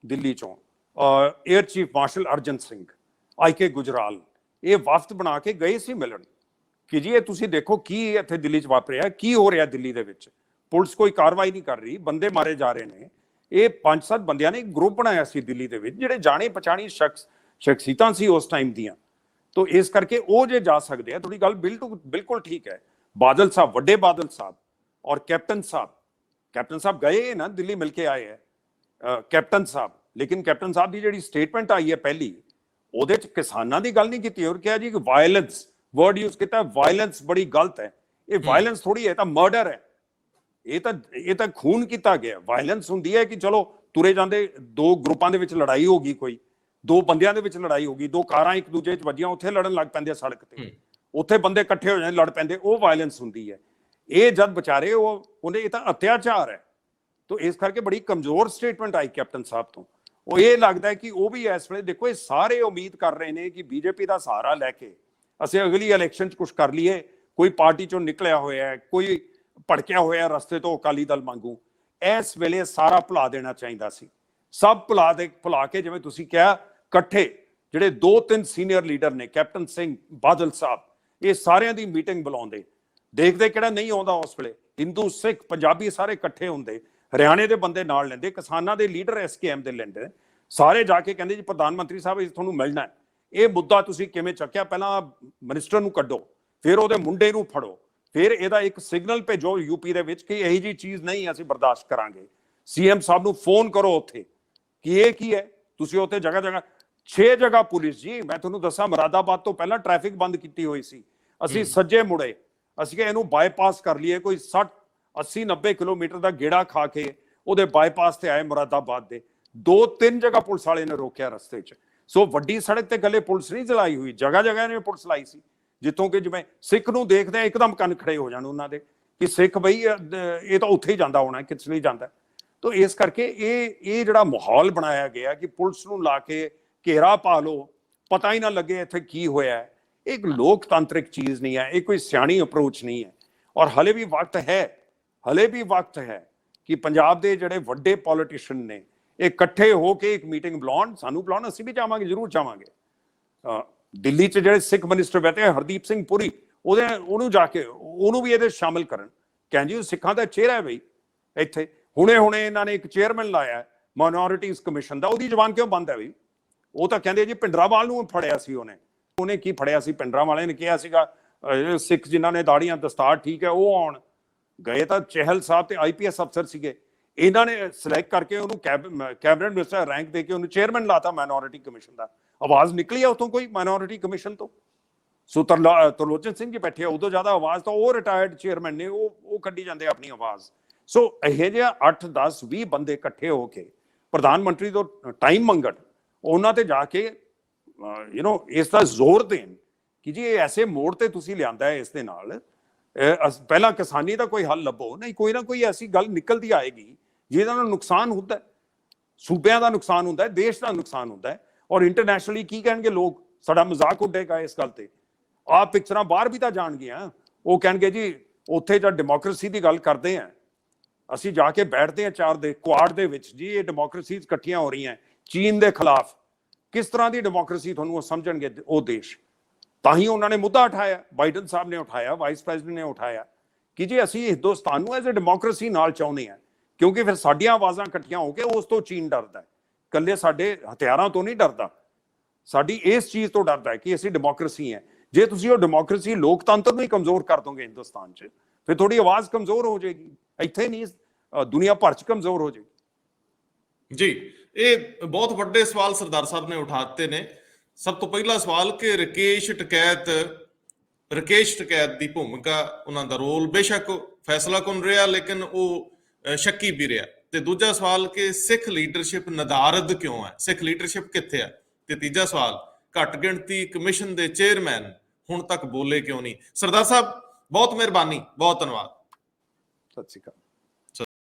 ਦਿੱਲੀ ਚੋਂ, air chief marshal Arjan Singh, I K. Gujral, ਇਹ ਵਫਦ ਬਣਾ ਕੇ ਗਏ ਸੀ ਮਿਲਣ ਕਿ ਜੀ ਇਹ ਤੁਸੀਂ ਦੇਖੋ ਕੀ ਇੱਥੇ ਦਿੱਲੀ 'ਚ ਵਾਪਰਿਆ, ਕੀ ਹੋ ਰਿਹਾ ਦਿੱਲੀ ਦੇ ਵਿੱਚ। ਪੁਲਿਸ ਕੋਈ ਕਾਰਵਾਈ ਨਹੀਂ ਕਰ ਰਹੀ, ਬੰਦੇ ਮਾਰੇ ਜਾ ਰਹੇ ਨੇ। ਇਹ 5-7 ਬੰਦਿਆਂ ਨੇ ਇੱਕ ਗਰੁੱਪ ਬਣਾਇਆ ਸੀ ਦਿੱਲੀ ਦੇ ਵਿੱਚ, ਜਿਹੜੇ ਜਾਣੇ ਪਛਾਣੀ ਸ਼ਖਸੀਅਤਾਂ ਸੀ ਉਸ ਟਾਈਮ ਦੀਆਂ। ਤੋ ਇਸ ਕਰਕੇ ਉਹ ਜੇ ਜਾ ਸਕਦੇ ਆ, ਤੁਹਾਡੀ ਗੱਲ ਬਿਲਕੁਲ ਠੀਕ ਹੈ। ਬਾਦਲ ਸਾਹਿਬ, ਵੱਡੇ ਬਾਦਲ ਸਾਹਿਬ ਔਰ ਕੈਪਟਨ ਸਾਹਿਬ ਗਏ ਨਾ ਦਿੱਲੀ, ਮਿਲ ਕੇ ਆਏ ਹੈ ਕੈਪਟਨ ਸਾਹਿਬ। ਲੇਕਿਨ ਕੈਪਟਨ ਸਾਹਿਬ ਦੀ ਜਿਹੜੀ ਸਟੇਟਮੈਂਟ ਆਈ ਹੈ ਪਹਿਲੀ, ਉਹਦੇ 'ਚ ਕਿਸਾਨਾਂ ਦੀ ਗੱਲ ਨਹੀਂ ਕੀਤੀ ਔਰ ਕਿਹਾ ਜੀ ਕਿ ਵਾਇਲੈਂਸ ਵਰਡ ਯੂਜ਼ ਕੀਤਾ। ਵਾਇਲੈਂਸ ਬੜੀ ਗਲਤ ਹੈ। ਇਹ ਵਾਇਲੈਂਸ ਥੋੜੀ ਹੈ, ਤਾਂ ਮਰਡਰ ਹੈ। ਇਹ ਤਾਂ ਖੂਨ ਕੀਤਾ ਗਿਆ। ਵਾਇਲੈਂਸ ਹੁੰਦੀ ਹੈ ਕਿ ਚਲੋ ਤੁਰੇ ਜਾਂਦੇ ਦੋ ਗਰੁੱਪਾਂ ਦੇ ਵਿੱਚ ਲੜਾਈ ਹੋ ਗਈ, ਕੋਈ ਦੋ ਬੰਦਿਆਂ ਦੇ ਵਿੱਚ ਲੜਾਈ ਹੋ ਗਈ, ਦੋ ਕਾਰਾਂ ਇੱਕ ਦੂਜੇ 'ਚ ਵੱਜੀਆਂ, ਉੱਥੇ ਲੜਨ ਲੱਗ ਪੈਂਦੇ ਸੜਕ ਤੇ, ਉੱਥੇ ਬੰਦੇ ਇਕੱਠੇ ਹੋ ਜਾਂਦੇ, ਲੜ ਪੈਂਦੇ, ਉਹ ਵਾਇਲੈਂਸ ਹੁੰਦੀ ਹੈ। ਇਹ ਜਦ ਵਿਚਾਰੇ ਉਹਨੇ, ਇਹ ਤਾਂ ਅਤਿਆਚਾਰ ਹੈ। ਤੋ ਇਸ ਕਰਕੇ ਬੜੀ ਕਮਜ਼ੋਰ ਸਟੇਟਮੈਂਟ ਆਈ ਕੈਪਟਨ ਸਾਹਿਬ ਤੋਂ। ਉਹ ਇਹ ਲੱਗਦਾ ਹੈ ਕਿ ਉਹ ਵੀ ਇਸ ਵੇਲੇ, ਦੇਖੋ ਇਹ ਸਾਰੇ ਉਮੀਦ ਕਰ ਰਹੇ ਨੇ ਕਿ ਬੀਜੇਪੀ ਦਾ ਸਹਾਰਾ ਲੈ ਕੇ ਅਸੀਂ ਅਗਲੀ ਇਲੈਕਸ਼ਨ 'ਚ ਕੁਝ ਕਰ ਲਈਏ। ਕੋਈ ਪਾਰਟੀ 'ਚੋਂ ਨਿਕਲਿਆ ਹੋਇਆ, ਕੋਈ ਭੜਕਿਆ ਹੋਇਆ ਰਸਤੇ ਤੋਂ ਅਕਾਲੀ ਦਲ ਵਾਂਗੂ। ਇਸ ਵੇਲੇ ਸਾਰਾ ਭੁਲਾ ਦੇਣਾ ਚਾਹੀਦਾ ਸੀ, ਸਭ ਭੁਲਾ ਕੇ, ਜਿਵੇਂ ਤੁਸੀਂ ਕਿਹਾ, ਇਕੱਠੇ ਜਿਹੜੇ 2-3 ਸੀਨੀਅਰ ਲੀਡਰ ਨੇ, ਕੈਪਟਨ ਸਿੰਘ, ਬਾਦਲ ਸਾਹਿਬ, ਇਹ ਸਾਰਿਆਂ ਦੀ ਮੀਟਿੰਗ ਬੁਲਾਉਂਦੇ। ਦੇਖਦੇ ਕਿਹੜਾ ਨਹੀਂ ਆਉਂਦਾ ਉਸ ਵੇਲੇ, ਹਿੰਦੂ, ਸਿੱਖ, ਪੰਜਾਬੀ ਸਾਰੇ ਇਕੱਠੇ ਹੁੰਦੇ, ਹਰਿਆਣੇ ਦੇ ਬੰਦੇ ਨਾਲ ਲੈਂਦੇ, ਕਿਸਾਨਾਂ ਦੇ ਲੀਡਰ ਐਸਕੇਐਮ ਦੇ ਲੈਂਦੇ, ਸਾਰੇ ਜਾ ਕੇ ਕਹਿੰਦੇ ਜੀ ਪ੍ਰਧਾਨ ਮੰਤਰੀ ਸਾਹਿਬ ਅਸੀਂ ਤੁਹਾਨੂੰ ਮਿਲਣਾ, ਇਹ ਮੁੱਦਾ ਤੁਸੀਂ ਕਿਵੇਂ ਚੱਕਿਆ, ਪਹਿਲਾਂ ਮਿਨਿਸਟਰ ਨੂੰ ਕੱਢੋ, ਫਿਰ ਉਹਦੇ ਮੁੰਡੇ ਨੂੰ ਫੜੋ, ਫਿਰ ਇਹਦਾ ਇੱਕ ਸਿਗਨਲ ਭੇਜੋ ਯੂਪੀ ਦੇ ਵਿੱਚ ਕਿ ਇਹੀ ਜੀ ਚੀਜ਼ ਨਹੀਂ ਅਸੀਂ ਬਰਦਾਸ਼ਤ ਕਰਾਂਗੇ। ਸੀਐਮ ਸਾਹਿਬ ਨੂੰ ਫੋਨ ਕਰੋ ਉੱਥੇ ਕਿ ਇਹ ਕੀ ਹੈ। ਤੁਸੀਂ ਉੱਥੇ ਜਗ੍ਹਾ 6 ਜਗ੍ਹਾ ਪੁਲਿਸ, ਜੀ ਮੈਂ ਤੁਹਾਨੂੰ ਦੱਸਾਂ, ਮੁਰਾਦਾਬਾਦ ਤੋਂ ਪਹਿਲਾਂ ਟ੍ਰੈਫਿਕ ਬੰਦ ਕੀਤੀ ਹੋਈ ਸੀ। ਅਸੀਂ ਸੱਜੇ ਮੁੜੇ, ਅਸੀਂ ਕਿ ਇਹਨੂੰ ਬਾਈਪਾਸ ਕਰ ਲਈਏ। ਕੋਈ 60-80-90 ਕਿਲੋਮੀਟਰ ਦਾ ਗੇੜਾ ਖਾ ਕੇ ਉਹਦੇ ਬਾਈਪਾਸ ਤੇ ਆਏ ਮੁਰਾਦਾਬਾਦ ਦੇ। 2-3 ਜਗ੍ਹਾ ਪੁਲਿਸ ਵਾਲੇ ਨੇ ਰੋਕਿਆ ਰਸਤੇ 'ਚ। ਸੋ ਵੱਡੀ ਸੜਕ ਤੇ ਗੱਲੇ ਪੁਲਿਸ ਨਹੀਂ ਚਲਾਈ ਹੋਈ, ਜਗ੍ਹਾ ਨੇ ਪੁਲਿਸ ਲਾਈ ਸੀ, ਜਿੱਥੋਂ ਕਿ ਜਿਵੇਂ ਸਿੱਖ ਨੂੰ ਦੇਖਦੇ ਆ ਇੱਕਦਮ ਕੰਨ ਖੜੇ ਹੋ ਜਾਣ ਉਹਨਾਂ ਦੇ ਕਿ ਸਿੱਖ ਬਈ ਇਹ ਤਾਂ ਉੱਥੇ ਹੀ ਜਾਂਦਾ ਹੋਣਾ, ਕਿਸ ਲਈ ਜਾਂਦਾ। ਤੋ ਇਸ ਕਰਕੇ ਇਹ ਜਿਹੜਾ ਮਾਹੌਲ ਬਣਾਇਆ ਗਿਆ ਕਿ ਪੁਲਿਸ ਨੂੰ ਲਾ ਕੇ ਘੇਰਾ ਪਾ ਲਓ, ਪਤਾ ਹੀ ਨਾ ਲੱਗੇ ਇੱਥੇ ਕੀ ਹੋਇਆ, ਇਹ ਇੱਕ ਲੋਕਤਾਂਤਰਿਕ ਚੀਜ਼ ਨਹੀਂ ਹੈ, ਇਹ ਕੋਈ ਸਿਆਣੀ ਅਪਰੋਚ ਨਹੀਂ ਹੈ। ਔਰ ਹਲੇ ਵੀ ਵਕਤ ਹੈ ਕਿ ਪੰਜਾਬ ਦੇ ਜਿਹੜੇ ਵੱਡੇ ਪੋਲੀਟੀਸ਼ੀਅਨ ਨੇ ਇਹ ਇਕੱਠੇ ਹੋ ਕੇ ਇੱਕ ਮੀਟਿੰਗ ਬੁਲਾਉਣ, ਸਾਨੂੰ ਬੁਲਾਉਣ, ਅਸੀਂ ਵੀ ਜਾਵਾਂਗੇ, ਜ਼ਰੂਰ ਜਾਵਾਂਗੇ। ਦਿੱਲੀ 'ਚ ਜਿਹੜੇ ਸਿੱਖ ਮਿਨਿਸਟਰ ਬੈਠੇ ਹਰਦੀਪ ਸਿੰਘ ਪੁਰੀ, ਉਹਨੂੰ ਜਾ ਕੇ ਉਹਨੂੰ ਵੀ ਇਹਦੇ ਸ਼ਾਮਿਲ ਕਰਨ। ਕਹਿੰਦੇ ਸਿੱਖਾਂ ਦਾ ਚਿਹਰਾ ਹੈ ਬਈ ਇੱਥੇ। ਹੁਣੇ ਇਹਨਾਂ ਨੇ ਇੱਕ ਚੇਅਰਮੈਨ ਲਾਇਆ ਮਾਈਨੋਰਿਟੀਜ਼ ਕਮਿਸ਼ਨ ਦਾ, ਉਹਦੀ ਜ਼ਬਾਨ ਕਿਉਂ ਬੰਦ ਹੈ ਬਈ? ਉਹ ਤਾਂ ਕਹਿੰਦੇ ਜੀ ਭਿੰਡਰਾਂਵਾਲ ਨੂੰ ਫੜਿਆ ਸੀ, ਉਹਨੇ ਕੀ ਫੜਿਆ ਸੀ? ਭਿੰਡਰਾਂਵਾਲੇ ਨੇ ਕਿਹਾ ਸੀਗਾ ਸਿੱਖ ਜਿਨ੍ਹਾਂ ਨੇ ਦਾੜੀਆਂ ਦਸਤਾਰ ਠੀਕ ਹੈ ਉਹ ਆਉਣ। ਗਏ ਤਾਂ ਚਹਿਲ ਸਾਹਿਬ ਤੇ IPS ਅਫਸਰ ਸੀਗੇ, ਇਹਨਾਂ ਨੇ ਸਿਲੈਕਟ ਕਰਕੇ ਉਹਨੂੰ ਕੈਬਨਿਟ ਮਿਨਿਸਟਰ ਰੈਂਕ ਦੇ ਕੇ ਉਹਨੂੰ ਚੇਅਰਮੈਨ ਲਾਤਾ ਮਾਈਨੋਰਿਟੀ ਕਮਿਸ਼ਨ ਦਾ। ਆਵਾਜ਼ ਨਿਕਲੀ ਆ ਉਤੋਂ ਕੋਈ ਮਾਈਨੋਰਿਟੀ ਕਮਿਸ਼ਨ ਤੋਂ? ਸੋ ਤਰਲੋਚਨ ਸਿੰਘ ਜੀ ਬੈਠੇ ਆ, ਉਦੋਂ ਜ਼ਿਆਦਾ ਆਵਾਜ਼ ਤਾਂ ਉਹ ਰਿਟਾਇਰਡ ਚੇਅਰਮੈਨ ਨੇ, ਉਹ ਕੱਢੀ ਜਾਂਦੇ ਆਪਣੀ ਆਵਾਜ਼। ਸੋ ਇਹੋ ਜਿਹੇ 8 10 20 ਬੰਦੇ ਇਕੱਠੇ ਹੋ ਕੇ ਪ੍ਰਧਾਨ ਮੰਤਰੀ ਤੋਂ ਟਾਈਮ ਮੰਗਣ, ਉਹਨਾਂ ਤੇ ਜਾ ਕੇ ਇਸ ਦਾ ਜ਼ੋਰ ਦੇਣ ਕਿ ਜੀ ਇਹ ਐਸੇ ਮੋੜ ਤੇ ਤੁਸੀਂ ਲਿਆਂਦਾ ਹੈ, ਇਸ ਦੇ ਨਾਲ ਪਹਿਲਾਂ ਕਿਸਾਨੀ ਦਾ ਕੋਈ ਹੱਲ ਲੱਭੋ, ਨਹੀਂ ਕੋਈ ਨਾ ਕੋਈ ਐਸੀ ਗੱਲ ਨਿਕਲਦੀ ਆਏਗੀ ਜਿਹਦਾ ਨਾਲ ਨੁਕਸਾਨ ਹੁੰਦਾ ਹੈ, ਸੂਬਿਆਂ ਦਾ ਨੁਕਸਾਨ ਹੁੰਦਾ ਹੈ, ਦੇਸ਼ ਦਾ ਨੁਕਸਾਨ ਹੁੰਦਾ ਹੈ। ਔਰ ਇੰਟਰਨੈਸ਼ਨਲੀ ਕੀ ਕਹਿਣਗੇ ਲੋਕ, ਸਾਡਾ ਮਜ਼ਾਕ ਉੱਡੇਗਾ ਇਸ ਗੱਲ ਤੇ। ਆਹ ਪਿਕਚਰਾਂ ਬਾਹਰ ਵੀ ਤਾਂ ਜਾਣਗੀਆਂ, ਉਹ ਕਹਿਣਗੇ ਜੀ ਉੱਥੇ ਜਦ ਡੈਮੋਕ੍ਰੇਸੀ ਦੀ ਗੱਲ ਕਰਦੇ ਆ, ਅਸੀਂ ਜਾ ਕੇ ਬੈਠਦੇ ਹਾਂ ਚਾਰ ਦੇ ਕੁਆਡ ਦੇ ਵਿੱਚ, ਜੀ ਇਹ ਡੈਮੋਕ੍ਰੇਸੀਜ਼ ਇਕੱਠੀਆਂ ਹੋ ਰਹੀਆਂ ਚੀਨ ਦੇ ਖਿਲਾਫ, ਕਿਸ ਤਰ੍ਹਾਂ ਦੀ ਡੈਮੋਕ੍ਰੇਸੀ ਤੁਹਾਨੂੰ ਉਹ ਸਮਝਣਗੇ ਉਹ ਦੇਸ਼। ਤਾਂ ਹੀ ਉਹਨਾਂ ਨੇ ਮੁੱਦਾ ਉਠਾਇਆ, ਬਾਈਡਨ ਸਾਹਿਬ ਨੇ ਉਠਾਇਆ, ਵਾਈਸ ਪ੍ਰੈਜ਼ੀਡੈਂਟ ਨੇ ਉਠਾਇਆ ਕਿ ਜੀ ਅਸੀਂ ਹਿੰਦੁਸਤਾਨ ਨੂੰ ਐਜ਼ ਅ ਡੈਮੋਕ੍ਰੇਸੀ ਨਾਲ ਚਾਹੁੰਦੇ ਹਾਂ, ਕਿਉਂਕਿ ਫਿਰ ਸਾਡੀਆਂ ਆਵਾਜ਼ਾਂ ਇਕੱਠੀਆਂ ਹੋ ਕੇ ਉਸ ਤੋਂ ਚੀਨ ਡਰਦਾ ਹੈ, ਇਕੱਲੇ ਸਾਡੇ ਹਥਿਆਰਾਂ ਤੋਂ ਨਹੀਂ ਡਰਦਾ, ਸਾਡੀ ਇਸ ਚੀਜ਼ ਤੋਂ ਡਰਦਾ ਹੈ ਕਿ ਅਸੀਂ ਡੈਮੋਕ੍ਰੇਸੀ ਹੈ। ਜੇ ਤੁਸੀਂ ਉਹ ਡੈਮੋਕ੍ਰੇਸੀ ਲੋਕਤੰਤਰ ਨੂੰ ਹੀ ਕਮਜ਼ੋਰ ਕਰ ਦੋਗੇ ਹਿੰਦੁਸਤਾਨ 'ਚ, ਫਿਰ ਤੁਹਾਡੀ ਆਵਾਜ਼ ਕਮਜ਼ੋਰ ਹੋ ਜਾਏਗੀ, ਇੱਥੇ ਨਹੀਂ ਦੁਨੀਆ ਭਰ 'ਚ ਕਮਜ਼ੋਰ ਹੋ ਜਾਏਗੀ। ਜੀ, ਇਹ ਬਹੁਤ ਵੱਡੇ ਸਵਾਲ ਸਰਦਾਰ ਸਾਹਿਬ ਨੇ ਉਠਾ ਦਿੱਤੇ ਨੇ। ਸਭ ਤੋਂ ਪਹਿਲਾ ਸਵਾਲ ਕਿ ਰਕੇਸ਼ ਟਕੈਤ ਦੀ ਭੂਮਿਕਾ, ਉਹਨਾਂ ਦਾ ਰੋਲ ਬੇਸ਼ੱਕ ਫੈਸਲਾਕੁਨ ਰਿਹਾ, ਲੇਕਿਨ ਉਹ ਸ਼ੱਕੀ ਵੀ ਰਿਹਾ। ਤੇ ਦੂਜਾ ਸਵਾਲ ਕਿ ਸਿੱਖ ਲੀਡਰਸ਼ਿਪ ਨਦਾਰਦ ਕਿਉਂ ਹੈ, ਸਿੱਖ ਲੀਡਰਸ਼ਿਪ ਕਿੱਥੇ ਹੈ। ਤੇ ਤੀਜਾ ਸਵਾਲ, ਘੱਟ ਗਿਣਤੀ ਕਮਿਸ਼ਨ ਦੇ ਚੇਅਰਮੈਨ ਹੁਣ ਤੱਕ ਬੋਲੇ ਕਿਉਂ ਨਹੀਂ। ਸਰਦਾਰ ਸਾਹਿਬ ਬਹੁਤ ਮਿਹਰਬਾਨੀ, ਬਹੁਤ ਧੰਨਵਾਦ। ਸਤਿ ਸ਼੍ਰੀ ਅਕਾਲ।